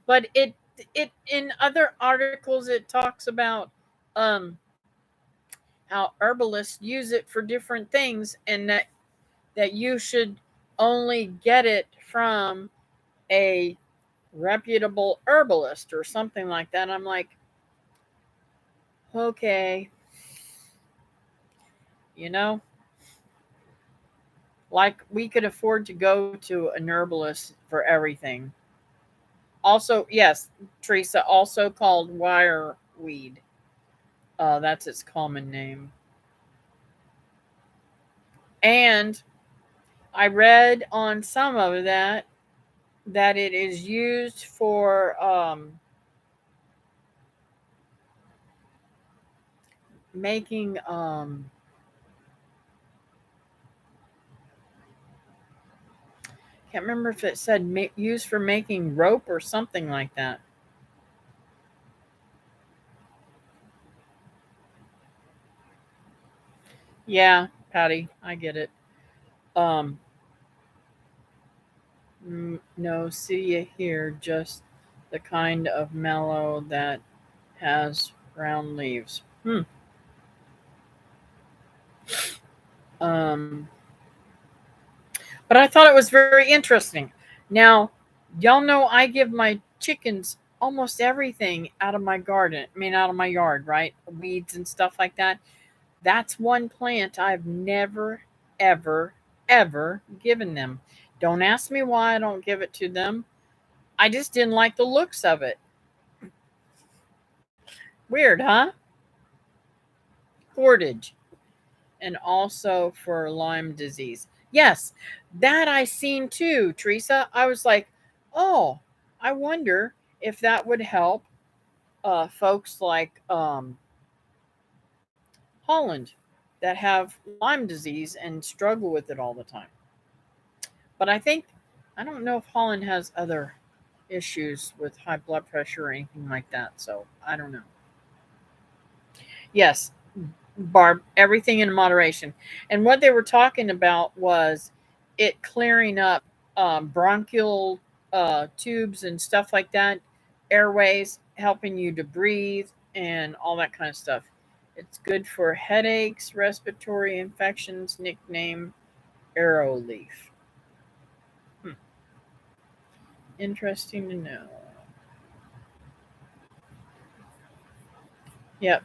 but it in other articles it talks about um how herbalists use it for different things, and that you should only get it from a reputable herbalist or something like that. I'm like, okay, you know, like we could afford to go to an herbalist for everything. Also, yes, Teresa, also called wireweed. That's its common name. And I read on some of that that it is used for making can't remember if it said used for making rope or something like that. Yeah, Patty, I get it. Um, no, see you here, just the kind of mellow that has round leaves. Um, but I thought it was very interesting. Now, y'all know I give my chickens almost everything out of my garden. I mean, out of my yard, right? Weeds and stuff like that. That's one plant I've never, ever, ever given them. Don't ask me why I don't give it to them. I just didn't like the looks of it. Weird, huh? Cordage. And also for Lyme disease. Yes, that I seen too, Teresa. I was like, oh, I wonder if that would help folks like Holland that have Lyme disease and struggle with it all the time. But I don't know if Holland has other issues with high blood pressure or anything like that. So I don't know. Yes, Barb, everything in moderation. And what they were talking about was it clearing up bronchial tubes and stuff like that, airways, helping you to breathe and all that kind of stuff. It's good for headaches, respiratory infections, nickname arrow leaf. Hmm. Interesting to know. Yep.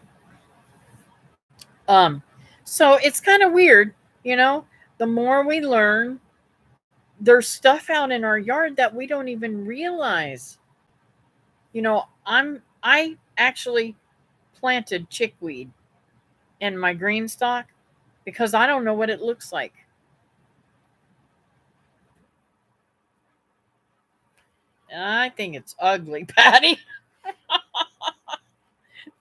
Um, so it's kind of weird, you know, the more we learn, there's stuff out in our yard that we don't even realize. I actually planted chickweed in my green stock because I don't know what it looks like. And I think it's ugly, Patty.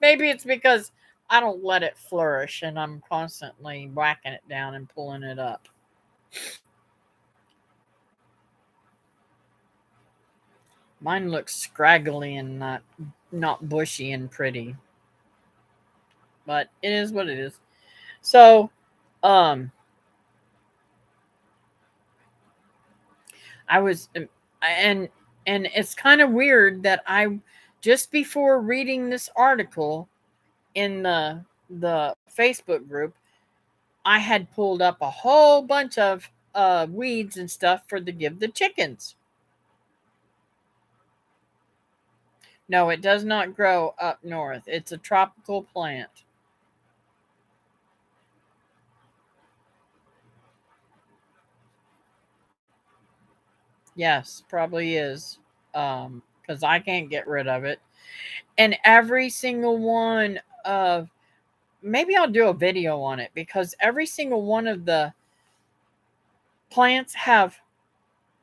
Maybe it's because I don't let it flourish and I'm constantly whacking it down and pulling it up. Mine looks scraggly and not bushy and pretty, but it is what it is. So, um, I was, and it's kind of weird that I just before reading this article in the Facebook group, I had pulled up a whole bunch of weeds and stuff for the give the chickens. No, it does not grow up north. It's a tropical plant. Yes, probably is. Because I can't get rid of it. And every single one of maybe I'll do a video on it because every single one of the plants have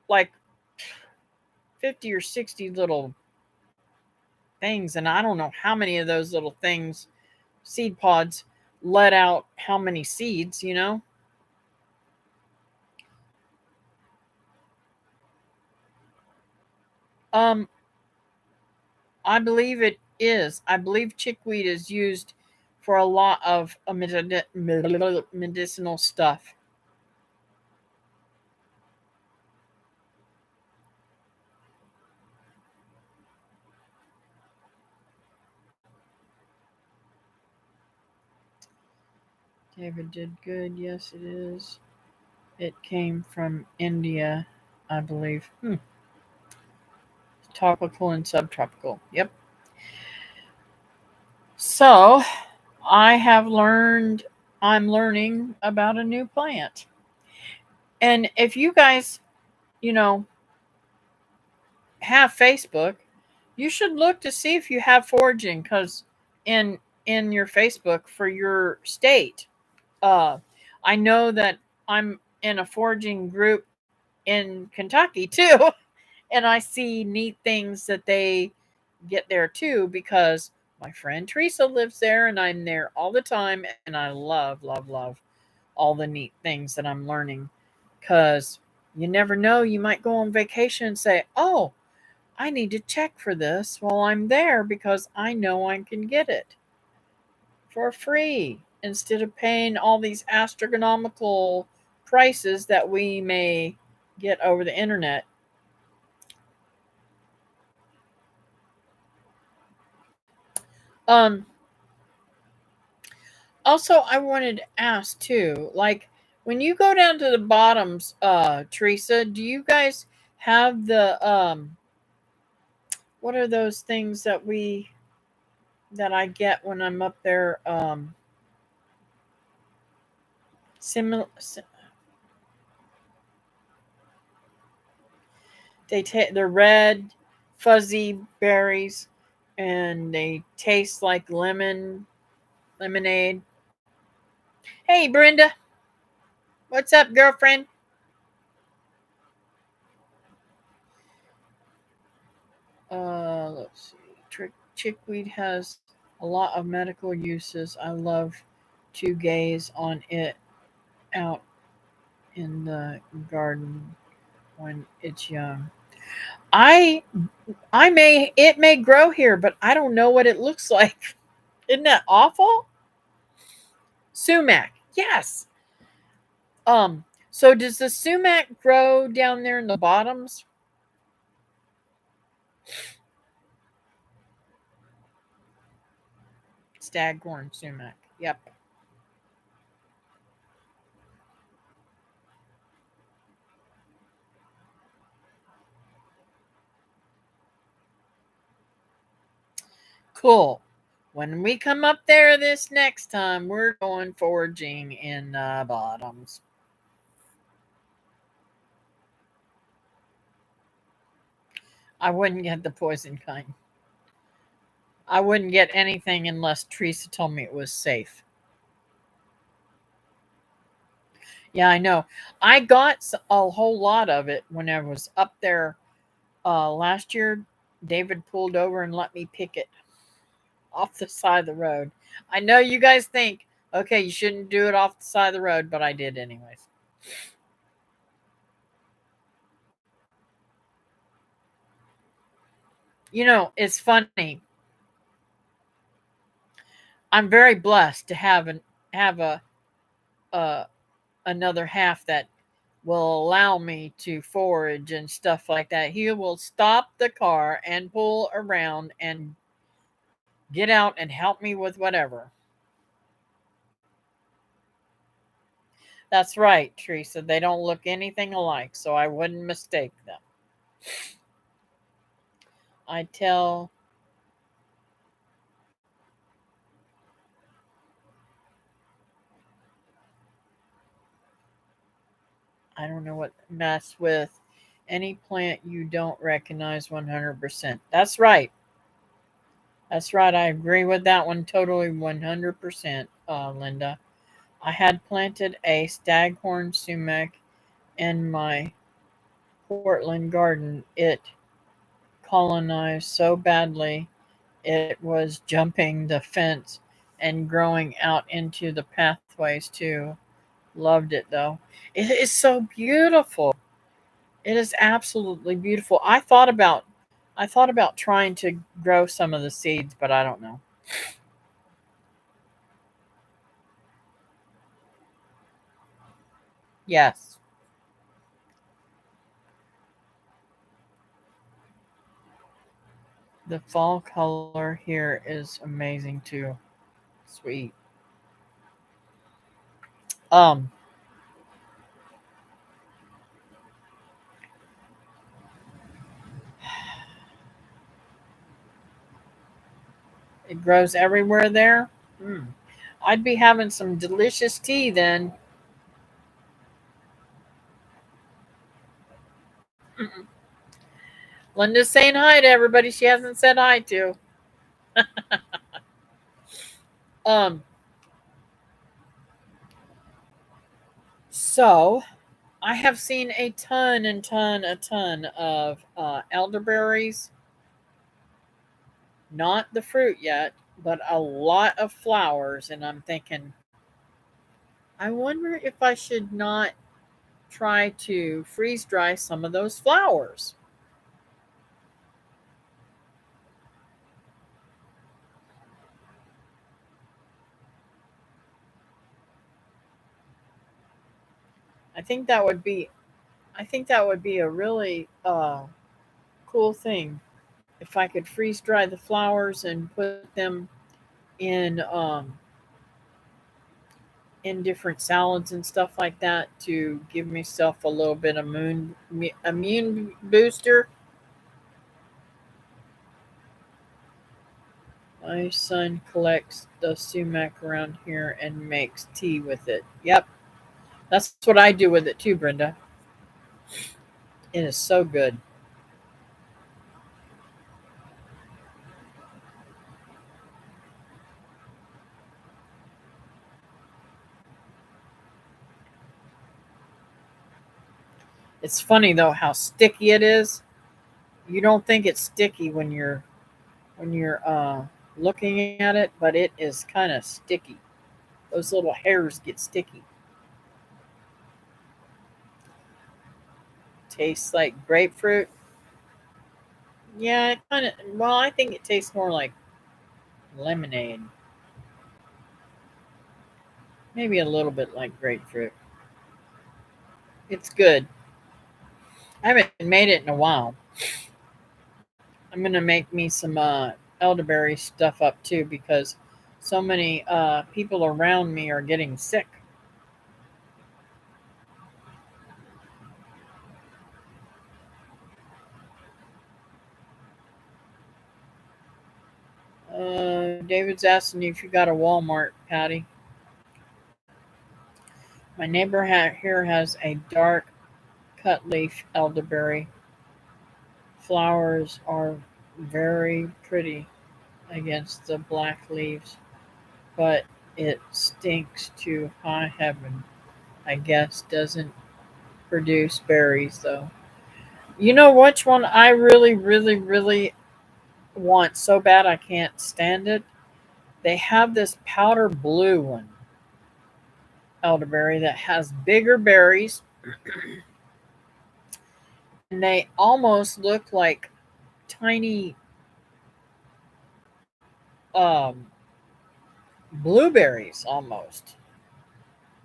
like 50 or 60 little things, and I don't know how many of those little things, seed pods, let out how many seeds. um I believe it is. I believe chickweed is used for a lot of medicinal stuff. David did good. Yes, it is. It came from India, I believe. Tropical and subtropical. Yep. So I'm learning about a new plant. And if you guys, you know, have Facebook, you should look to see if you have foraging because in in your Facebook for your state. Uh, I know that I'm in a foraging group in Kentucky too, And I see neat things that they get there too, because my friend Teresa lives there and I'm there all the time, and I love, love, love all the neat things that I'm learning, because you never know, you might go on vacation and say, oh, I need to check for this while I'm there because I know I can get it for free instead of paying all these astronomical prices that we may get over the internet. Um Also, I wanted to ask too, like when you go down to the bottoms, Teresa, do you guys have the what are those things that I get when I'm up there? Similar, they're red, fuzzy berries, and they taste like lemonade. Hey, Brenda, what's up, girlfriend? Let's see. Chickweed has a lot of medical uses. I love to gaze on it out in the garden when it's young. I I may it may grow here, but I don't know what it looks like. Isn't that awful? Sumac. Yes. So does the sumac grow down there in the bottoms? Staghorn sumac. Yep. Cool. When we come up there this next time, we're going foraging in the bottoms. I wouldn't get the poison kind. I wouldn't get anything unless Teresa told me it was safe. Yeah, I know. I got a whole lot of it when I was up there last year. David pulled over and let me pick it off the side of the road. I know you guys think, okay, you shouldn't do it off the side of the road, but I did anyways. You know, it's funny. I'm very blessed to have a another half that will allow me to forage and stuff like that. He will stop the car and pull around and get out and help me with whatever. That's right, Teresa. They don't look anything alike, so I wouldn't mistake them. I tell I don't know what mess with any plant you don't recognize 100%. That's right. That's right. I agree with that one totally 100%, Linda. I had planted a staghorn sumac in my Portland garden. It colonized so badly it was jumping the fence and growing out into the pathways too. Loved it though. It is so beautiful. It is absolutely beautiful. I thought about trying to grow some of the seeds, but I don't know. Yes. The fall color here is amazing too. Sweet. Um, it grows everywhere there. Hmm. I'd be having some delicious tea then. Linda's saying hi to everybody she hasn't said hi to. Um, so I have seen a ton and a ton of elderberries, not the fruit yet, but a lot of flowers. And I'm thinking, I wonder if I should not try to freeze dry some of those flowers. I think that would be I think that would be a really cool thing if I could freeze dry the flowers and put them in in different salads and stuff like that to give myself a little bit of immune booster. My son collects the sumac around here and makes tea with it. Yep, that's what I do with it too, Brenda. It is so good. It's funny though how sticky it is. You don't think it's sticky when you're looking at it, but it is kind of sticky. Those little hairs get sticky. Tastes like grapefruit. Yeah, it kind of. Well, I think it tastes more like lemonade. Maybe a little bit like grapefruit. It's good. I haven't made it in a while. I'm gonna make me some elderberry stuff up too because so many people around me are getting sick. David's asking you if you got a Walmart, Patty. My neighbor here has a dark cut leaf elderberry. Flowers are very pretty against the black leaves, but it stinks to high heaven. I guess doesn't produce berries though. You know which one I really want so bad I can't stand it? They have this powder blue one, elderberry, that has bigger berries and they almost look like tiny um, blueberries almost.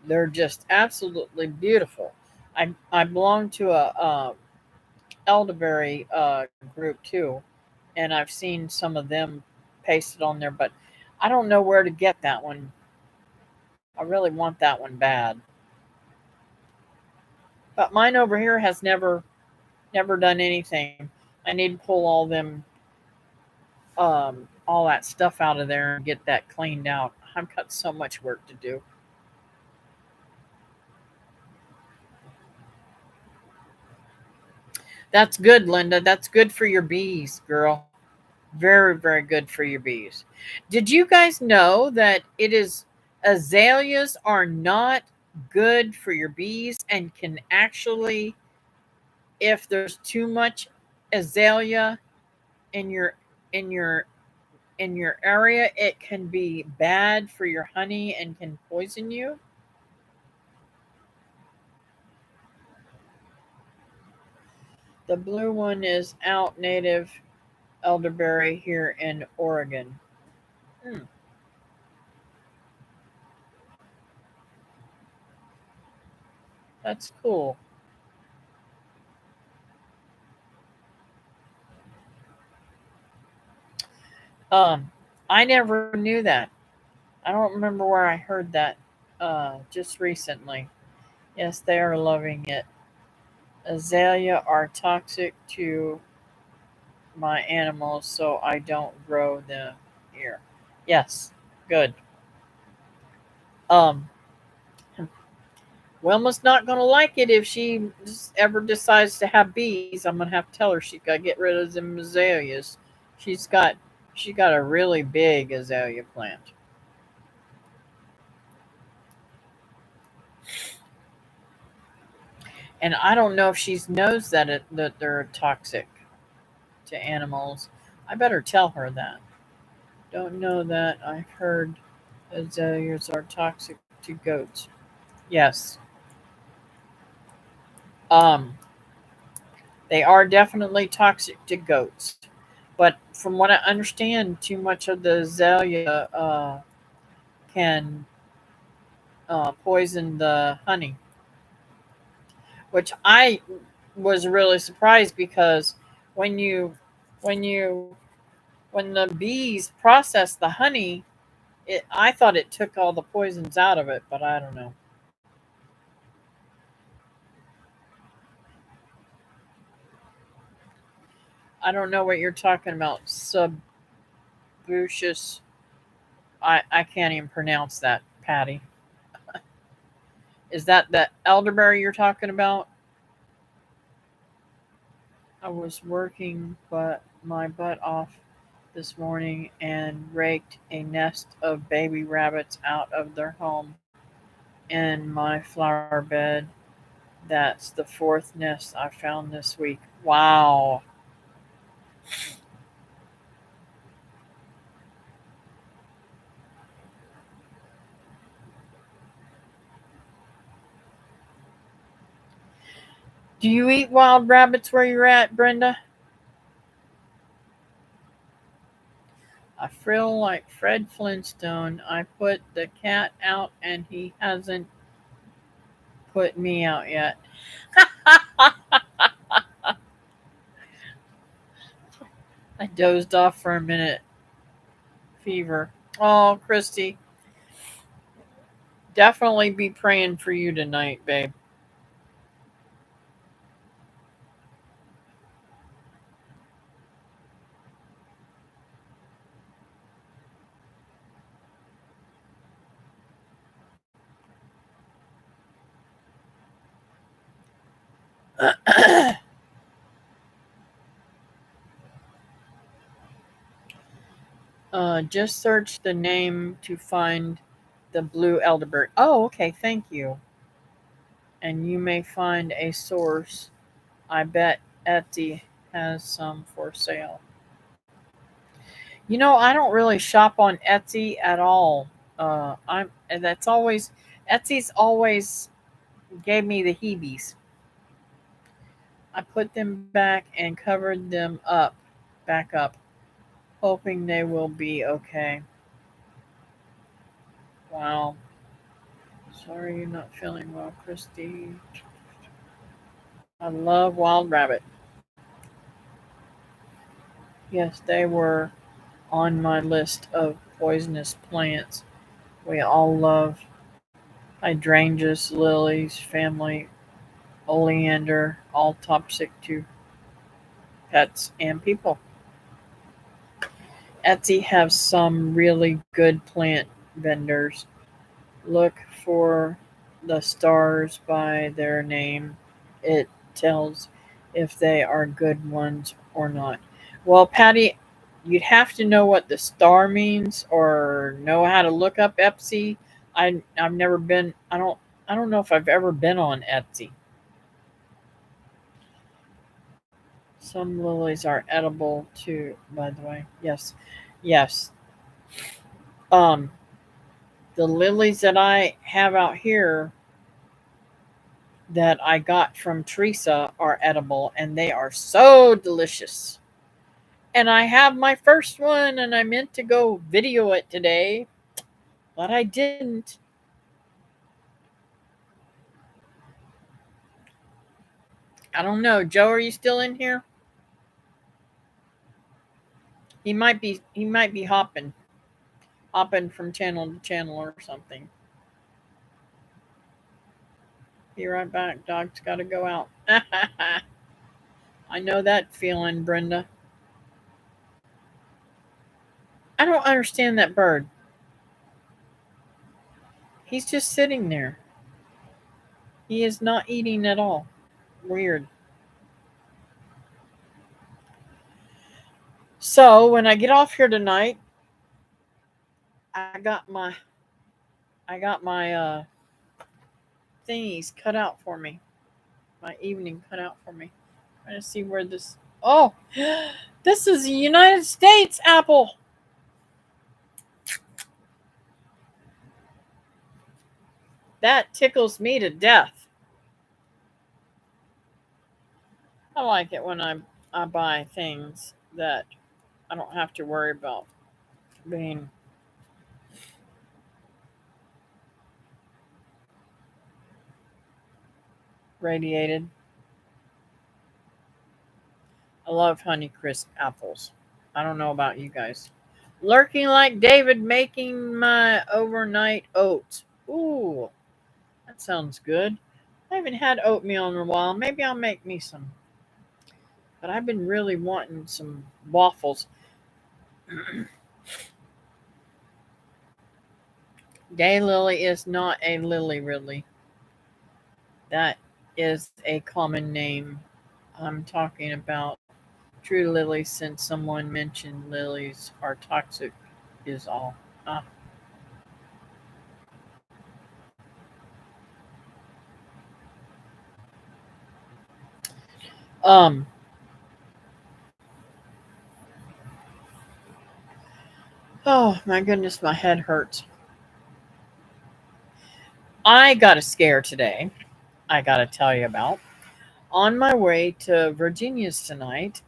They're just absolutely beautiful. I belong to a elderberry group too, and I've seen some of them pasted on there, but I don't know where to get that one. I really want that one bad, but mine over here has never done anything. I need to pull all that stuff out of there and get that cleaned out. I've got so much work to do. That's good, Linda. That's good for your bees, girl. Very good for your bees. Did you guys know that it is azaleas are not good for your bees and can actually, if there's too much azalea in your in your area, it can be bad for your honey and can poison you? The blue one is out native elderberry here in Oregon. Hmm, that's cool. Um, I never knew that. I don't remember where I heard that just recently. Yes, they are loving it. Azalea are toxic to my animals, so I don't grow them here. Yes, good. Um, Wilma's not going to like it if she ever decides to have bees. I'm going to have to tell her she's got to get rid of them azaleas. She's got she got a really big azalea plant. And I don't know if she knows that they're toxic to animals. I better tell her that. Don't know that. I've heard azaleas are toxic to goats. Yes. Um, they are definitely toxic to goats. But from what I understand, too much of the azalea can poison the honey, which I was really surprised because when you when you when the bees process the honey, I thought it took all the poisons out of it, but I don't know. I don't know what you're talking about. Subbutious. I can't even pronounce that, Patty. Is that the elderberry you're talking about? I was working my butt off this morning and raked a nest of baby rabbits out of their home in my flower bed. That's the fourth nest I found this week. Wow. Do you eat wild rabbits where you're at, Brenda? I feel like Fred Flintstone. I put the cat out and he hasn't put me out yet. I dozed off for a minute. Fever. Oh, Christy, definitely be praying for you tonight, babe. Just search the name to find the blue elderberry. Oh, okay, thank you. And you may find a source. I bet Etsy has some for sale. I don't really shop on Etsy at all. I'm and that's always Etsy's always gave me the heebies. I put them back and covered them up, back up, hoping they will be okay. Wow. Sorry you're not feeling well, Christy. I love wild rabbit. Yes, they were on my list of poisonous plants. We all love hydrangeas, lilies, family, oleander, all toxic to pets and people. Etsy has some really good plant vendors. Look for the stars by their name. It tells if they are good ones or not. Well, Patty, you'd have to know what the star means or know how to look up Etsy. I've never been. I don't know if I've ever been on Etsy. Some lilies are edible too, by the way. Yes, yes. Um, the lilies that I have out here that I got from Teresa are edible and they are so delicious. And I have my first one and I meant to go video it today, but I didn't. I don't know. Joe, are you still in here? He might be hopping from channel to channel or something. Be right back. Dog's gotta go out. I know that feeling, Brenda. I don't understand that bird. He's just sitting there. He is not eating at all. Weird. So when I get off here tonight, I got my I got my thingies cut out for me. my evening cut out for me. Trying to see where this. Oh, this is a United States apple. That tickles me to death. I like it when I buy things that I don't have to worry about being radiated. I love Honeycrisp apples. I don't know about you guys. Lurking like David making my overnight oats. Ooh, that sounds good. I haven't had oatmeal in a while. Maybe I'll make me some. But I've been really wanting some waffles. Daylily is not a lily, really. That is a common name. I'm talking about true lilies since someone mentioned lilies are toxic, is all. Ah, um, oh my goodness, my head hurts. I got a scare today, I gotta tell you about. On my way to Virginia's tonight,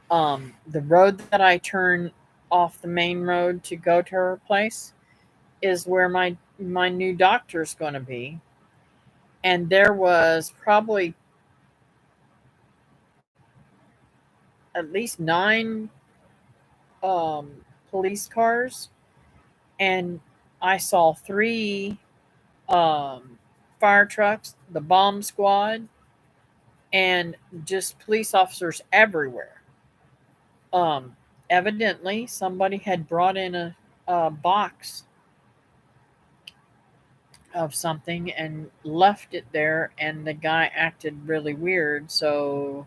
the road that I turn off the main road to go to her place is where my new doctor's going to be, and there was probably at least 9 um, police cars, and I saw 3 um, fire trucks, the bomb squad, and just police officers everywhere. Evidently somebody had brought in a box of something and left it there, and the guy acted really weird, so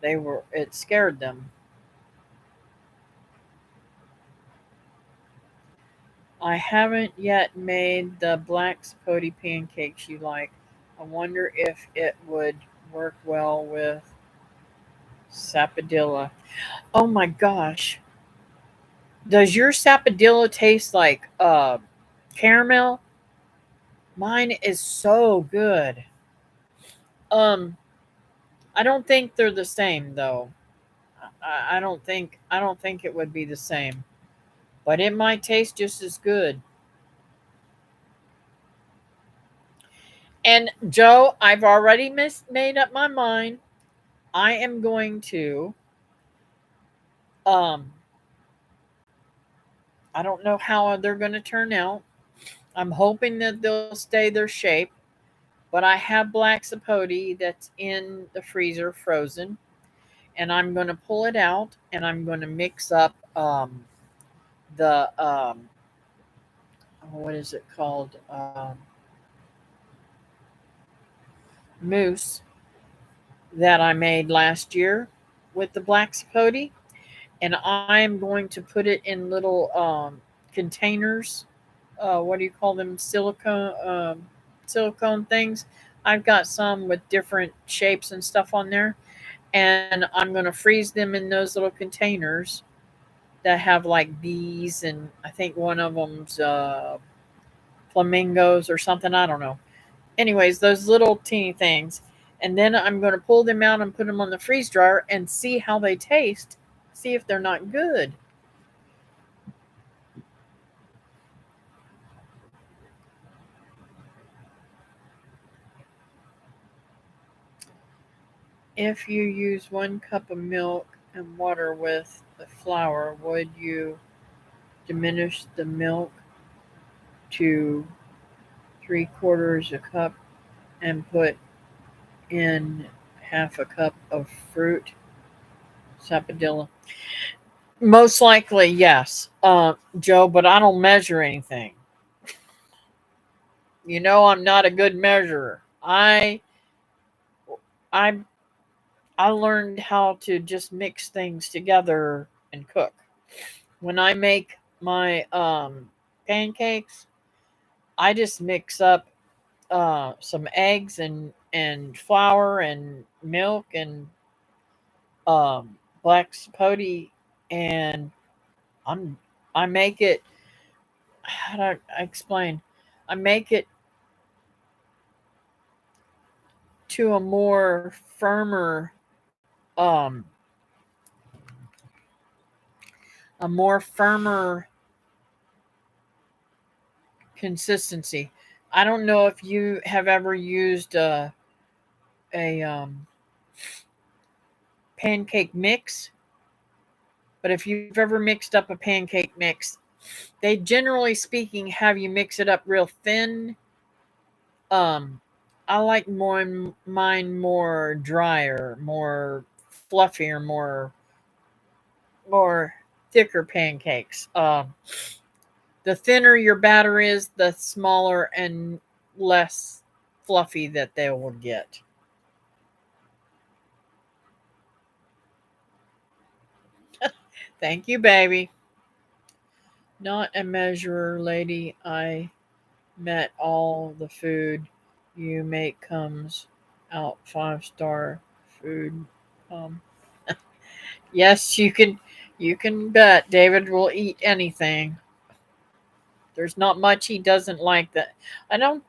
it scared them. I haven't yet made the black sapoti pancakes you like. I wonder if it would work well with sapadilla. Oh my gosh, does your sapadilla taste like caramel? Mine is so good. um I don't think they're the same though. I don't think it would be the same, but it might taste just as good. And Joe, I've already made up my mind. I am going to. Um, I don't know how they're going to turn out. I'm hoping that they'll stay their shape. But I have black sapote that's in the freezer, frozen, and I'm going to pull it out and I'm going to mix up the what is it called, mousse that I made last year with the black sapote, and I'm going to put it in little containers. What do you call them? Silicone things. I've got some with different shapes and stuff on there, and I'm going to freeze them in those little containers that have like bees, and I think one of them's flamingos or something. I don't know. Anyways, those little teeny things. And then I'm going to pull them out and put them on the freeze dryer and see how they taste. See if they're not good. If you use 1 cup of milk and water with the flour, would you diminish the milk to 3/4 a cup and put in half a cup of fruit sapadilla? Most likely, yes, Joe, but I don't measure anything. I'm not a good measurer. I I learned how to just mix things together and cook. When I make my pancakes, I just mix up some eggs and and flour and milk and black sapote, and I'm I make it. How do I explain? I make it to um a more firmer consistency. I don't know if you have ever used a pancake mix, but if you've ever mixed up a pancake mix, they generally speaking have you mix it up real thin. Um, I like mine more drier, more fluffier, more thicker pancakes. The thinner your batter is, the smaller and less fluffy that they will get. Thank you, baby. Not a measurer, lady. I met all the food you make comes out 5-star food. Um, yes, you can bet David will eat anything. There's not much he doesn't like that. I don't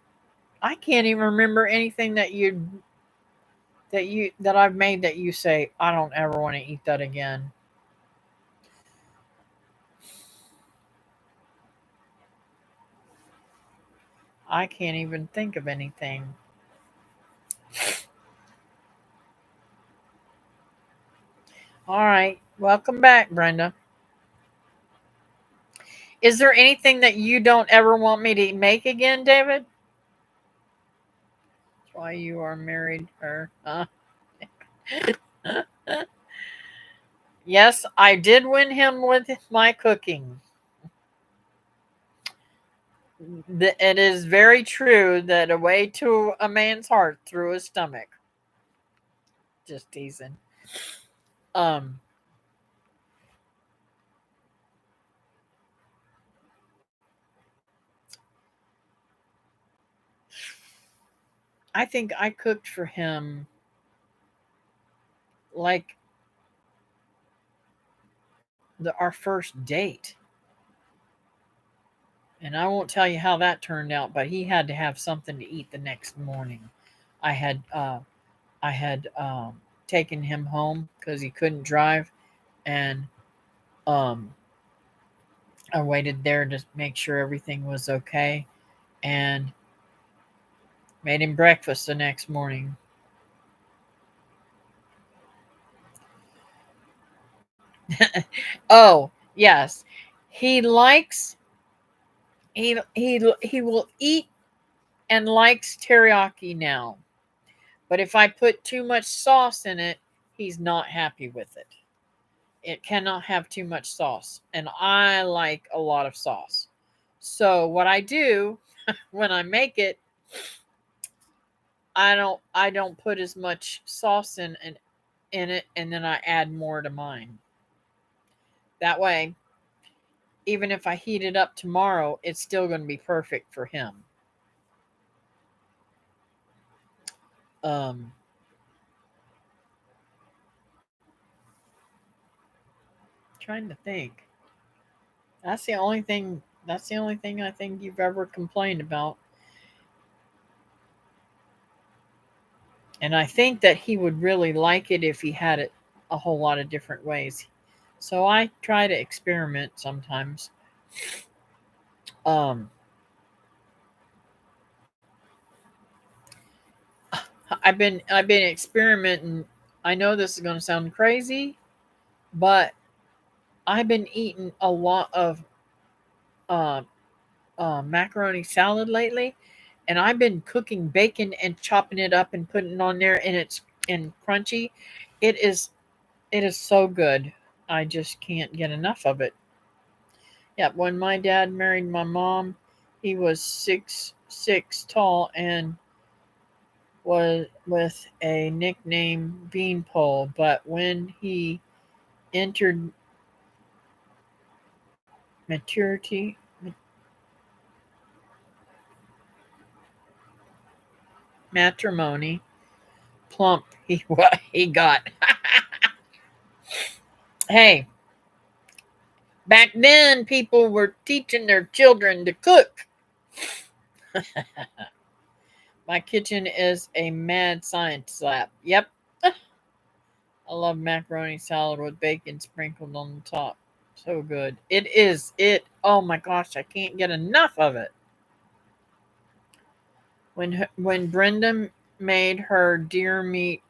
I can't even remember anything that I've made that you say I don't ever want to eat that again. I can't even think of anything. All right. Welcome back, Brenda. Is there anything that you don't ever want me to make again, David? That's why you are married her. Huh? Yes, I did win him with my cooking. It is very true that a way to a man's heart through his stomach. Just teasing. Um, I think I cooked for him like our first date, and I won't tell you how that turned out. But he had to have something to eat the next morning. I had I had taken him home because he couldn't drive, and um, I waited there to make sure everything was okay, and made him breakfast the next morning. Oh yes, he likes he will eat and likes teriyaki now. But if I put too much sauce in it, he's not happy with it. It cannot have too much sauce, and I like a lot of sauce. So what I do when I make it, I don't put as much sauce in it, and then I add more to mine. That way, even if I heat it up tomorrow, it's still going to be perfect for him. Um, Trying to think. That's the only thing. That's the only thing I think you've ever complained about. And I think that he would really like it if he had it a whole lot of different ways. So I try to experiment sometimes. Um, I've been experimenting. I know this is going to sound crazy, but I've been eating a lot of uh, macaroni salad lately, and I've been cooking bacon and chopping it up and putting it on there, and it's and crunchy. It is it is so good. I just can't get enough of it. Yeah, when my dad married my mom, he was 6'6" tall and was with a nickname Beanpole. But when he entered maturity, matrimony, plump he got. Hey, back then people were teaching their children to cook. My kitchen is a mad science lab. Yep. I love macaroni salad with bacon sprinkled on the top. So good. It is. Oh my gosh, I can't get enough of it. When Brenda made her deer meat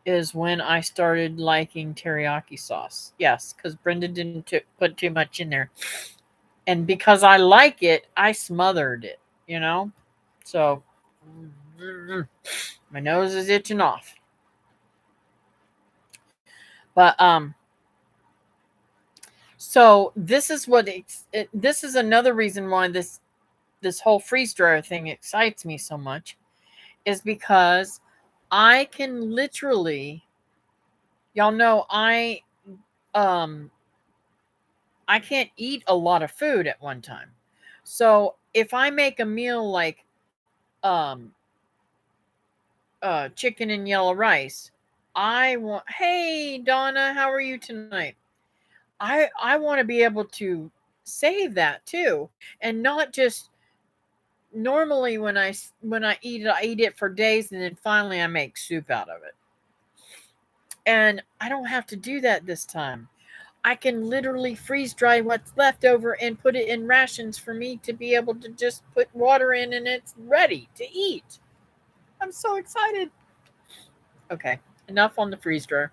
is when I started liking teriyaki sauce. Yes, because Brenda didn't put too much in there. And because I like it, I smothered it, you know? So, my nose is itching off. But, so this is this is another reason why this whole freeze dryer thing excites me so much is because I can literally, y'all know um I can't eat a lot of food at one time. So if I make a meal like um chicken and yellow rice, I want, hey Donna, how are you tonight? I want to be able to save that too, and not just normally when I eat it for days and then finally I make soup out of it. And I don't have to do that this time. I can literally freeze dry what's left over and put it in rations for me to be able to just put water in and it's ready to eat. I'm so excited. Okay, enough on the freeze dryer.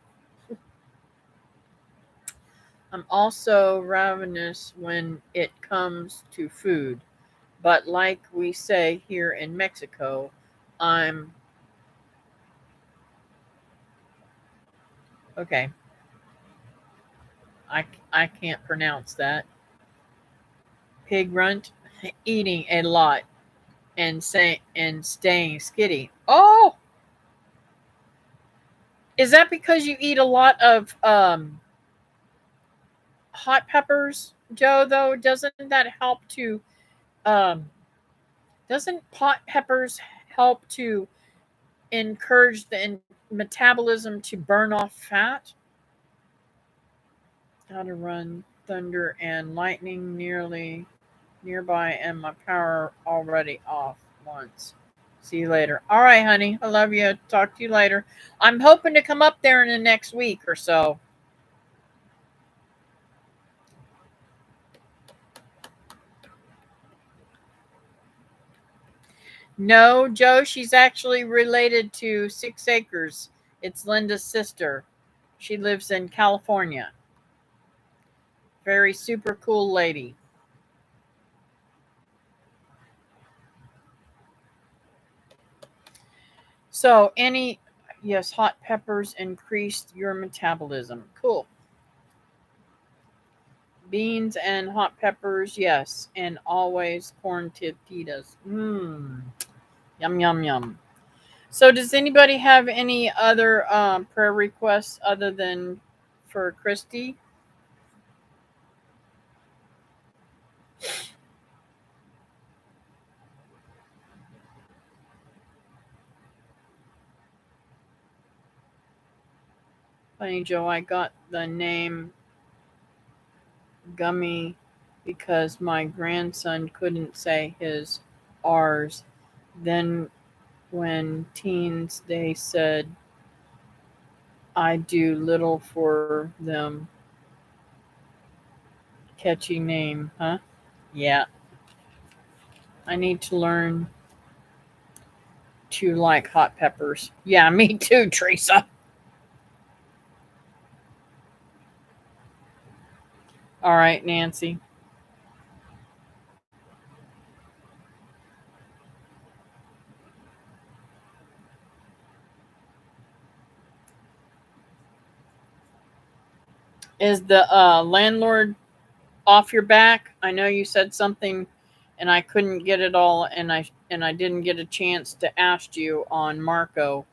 I'm also ravenous when it comes to food, but like we say here in Mexico, I'm okay. I can't pronounce that. Pig runt, eating a lot and staying skitty. Oh, is that because you eat a lot of hot peppers, Joe? Though doesn't that help to um, doesn't hot peppers help to encourage the metabolism to burn off fat? How to run thunder and lightning nearby, and my power already off once. See you later. All right, honey. I love you. Talk to you later. I'm hoping to come up there in the next week or so. No, Joe, she's actually related to 6 Acres. It's Linda's sister. She lives in California. Very super cool lady. So, yes, hot peppers increased your metabolism. Cool. Beans and hot peppers, yes. And always corn tortillas. Mmm. Yum, yum, yum. So, does anybody have any other prayer requests other than for Christy? Funny, Joe, I got the name Gummy because my grandson couldn't say his R's. Then, when teens, they said, I do little for them. Catchy name, huh? Yeah, I need to learn to like hot peppers. Yeah, me too, Teresa. All right, Nancy. Is the landlord off your back? I know you said something and I couldn't get it all and I didn't get a chance to ask you on Marco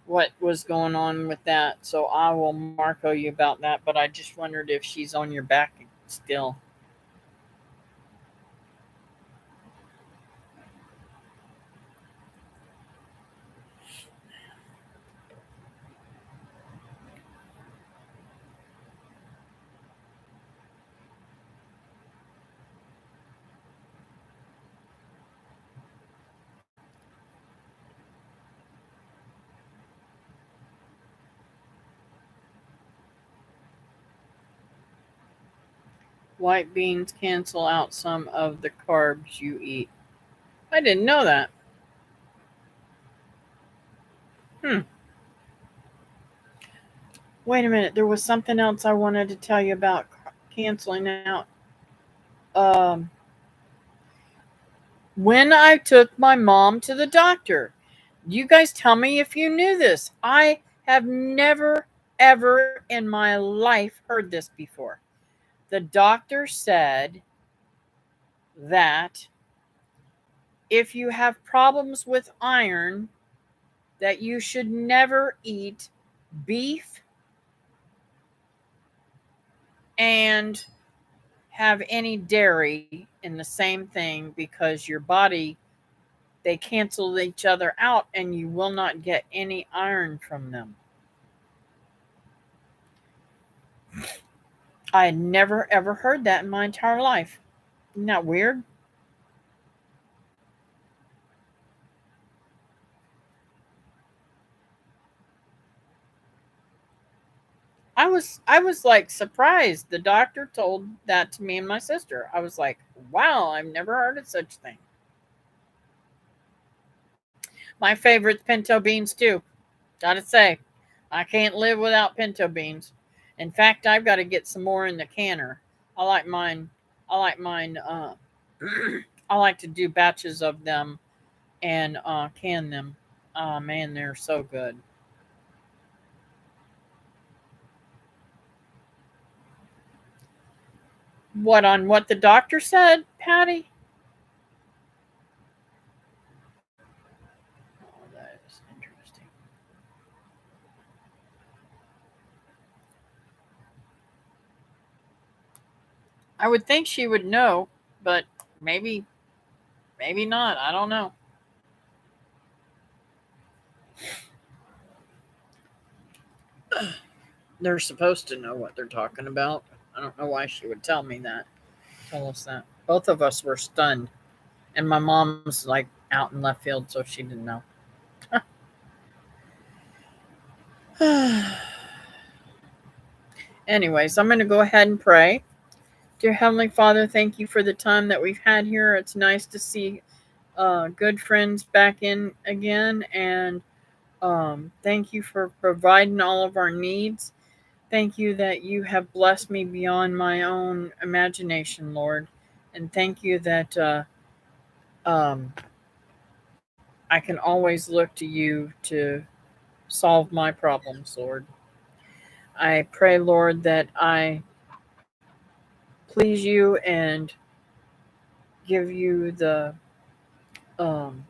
what was going on with that. So I will Marco you about that, but I just wondered if she's on your back still. White beans cancel out some of the carbs you eat. I didn't know that. Hmm. Wait a minute. There was something else I wanted to tell you about canceling out. Um, when I took my mom to the doctor, you guys tell me if you knew this. I have never, ever in my life heard this before. The doctor said that if you have problems with iron, that you should never eat beef and have any dairy in the same thing because your body, they cancel each other out and you will not get any iron from them. I had never ever heard that in my entire life. Isn't that weird? I was like surprised. The doctor told that to me and my sister. I was like, wow, I've never heard of such thing. My favorite's pinto beans too. Gotta say, I can't live without pinto beans. In fact, I've got to get some more in the canner. I like mine. I like mine. I like to do batches of them and can them. Oh man, they're so good. What on what the doctor said, Patty? Oh, that is interesting. I would think she would know, but maybe, maybe not. I don't know. They're supposed to know what they're talking about. I don't know why she would tell me that. Tell us that. Both of us were stunned, and my mom's like out in left field, so she didn't know. Anyways, I'm going to go ahead and pray. Dear Heavenly Father, thank you for the time that we've had here. It's nice to see good friends back in again, and thank you for providing all of our needs. Thank you that you have blessed me beyond my own imagination, Lord. And thank you that um, I can always look to you to solve my problems, Lord. I pray, Lord, that I please you and give you the, um,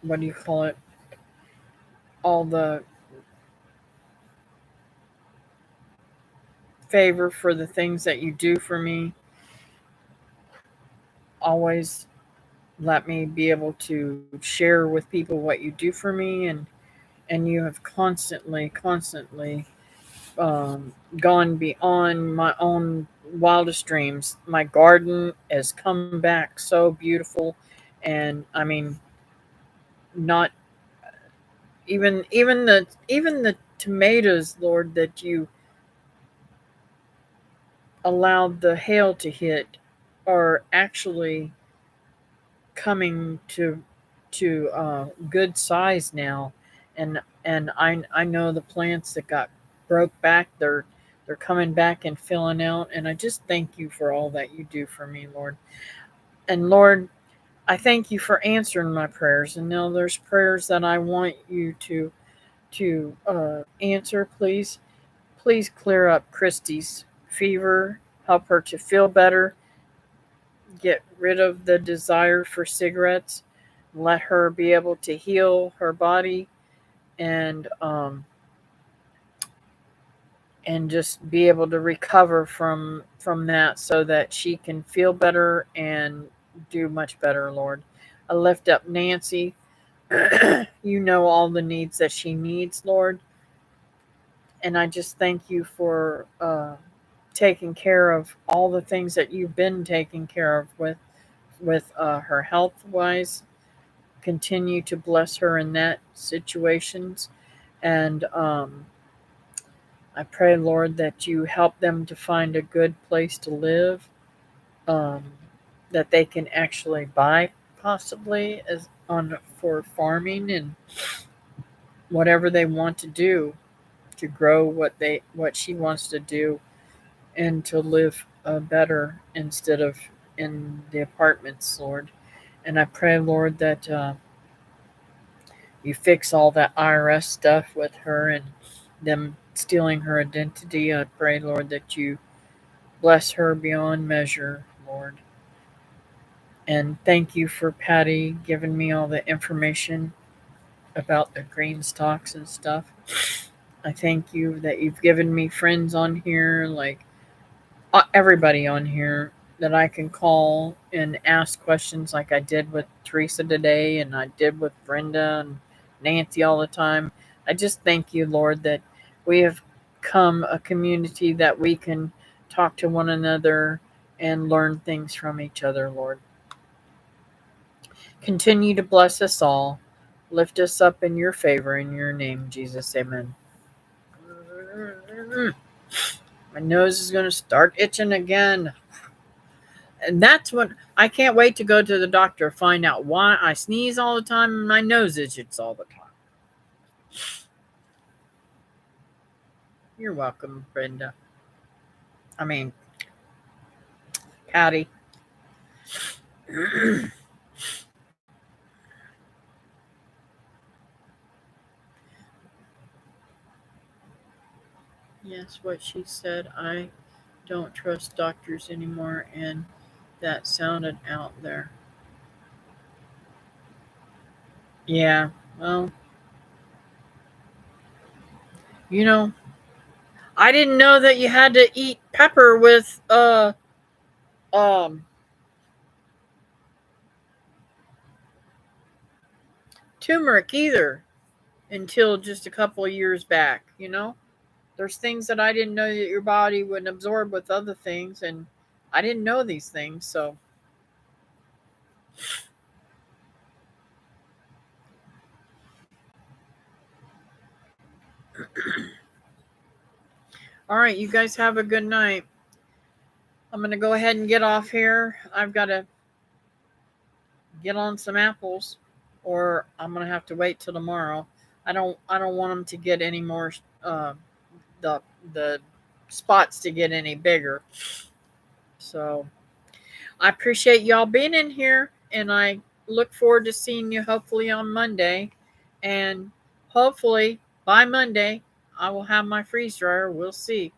what do you call it? All the favor for the things that you do for me. Always let me be able to share with people what you do for me, and you have constantly gone beyond my own wildest dreams. My garden has come back so beautiful, and I mean, not even the tomatoes, Lord, that you allowed the hail to hit are actually coming to good size now, and I know the plants that got broke back, they're coming back and filling out, and I just thank you for all that you do for me, Lord. And Lord, I thank you for answering my prayers, and now there's prayers that I want you to answer. Please clear up Christy's fever, help her to feel better, get rid of the desire for cigarettes, let her be able to heal her body, and and just be able to recover from that so that she can feel better and do much better, Lord. I lift up Nancy. You know all the needs that she needs, Lord, and I just thank you for taking care of all the things that you've been taking care of with her health wise. Continue to bless her in that situations, and I pray, Lord, that you help them to find a good place to live, um, that they can actually buy possibly as on for farming and whatever they want to do to grow what she wants to do and to live better instead of in the apartments, Lord. And I pray, Lord, that you fix all that IRS stuff with her and them stealing her identity. I pray, Lord, that you bless her beyond measure, Lord. And thank you for Patty giving me all the information about the green stocks and stuff. I thank you that you've given me friends on here, like everybody on here, that I can call and ask questions like I did with Teresa today and I did with Brenda and Nancy all the time. I just thank you, Lord, that we have come a community that we can talk to one another and learn things from each other, Lord. Continue to bless us all. Lift us up in your favor. In your name, Jesus. Amen. My nose is going to start itching again. And that's what I can't wait to go to the doctor, find out why I sneeze all the time and my nose itches all the time. You're welcome, Brenda. I mean, Patty. Yes, what she said. I don't trust doctors anymore, and that sounded out there. Yeah, well, you know, I didn't know that you had to eat pepper with um turmeric either until just a couple of years back, you know? There's things that I didn't know that your body would absorb with other things, and I didn't know these things. So, all right, you guys have a good night. I'm going to go ahead and get off here. I've got to get on some apples, or I'm going to have to wait till tomorrow. I don't want them to get any more the the spots to get any bigger. So, I appreciate y'all being in here, and I look forward to seeing you hopefully on Monday. And hopefully by Monday, I will have my freeze dryer. We'll see.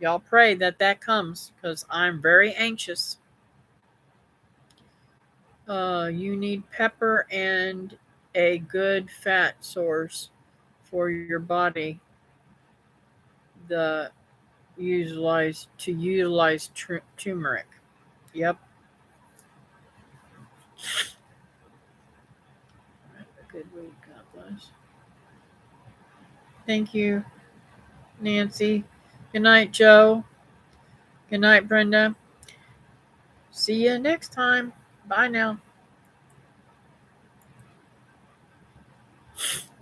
Y'all pray that that comes because I'm very anxious. You need pepper and a good fat source for your body. The utilize turmeric. Yep. Have a good week. God bless. Thank you, Nancy. Good night, Joe. Good night, Brenda. See you next time. Bye now.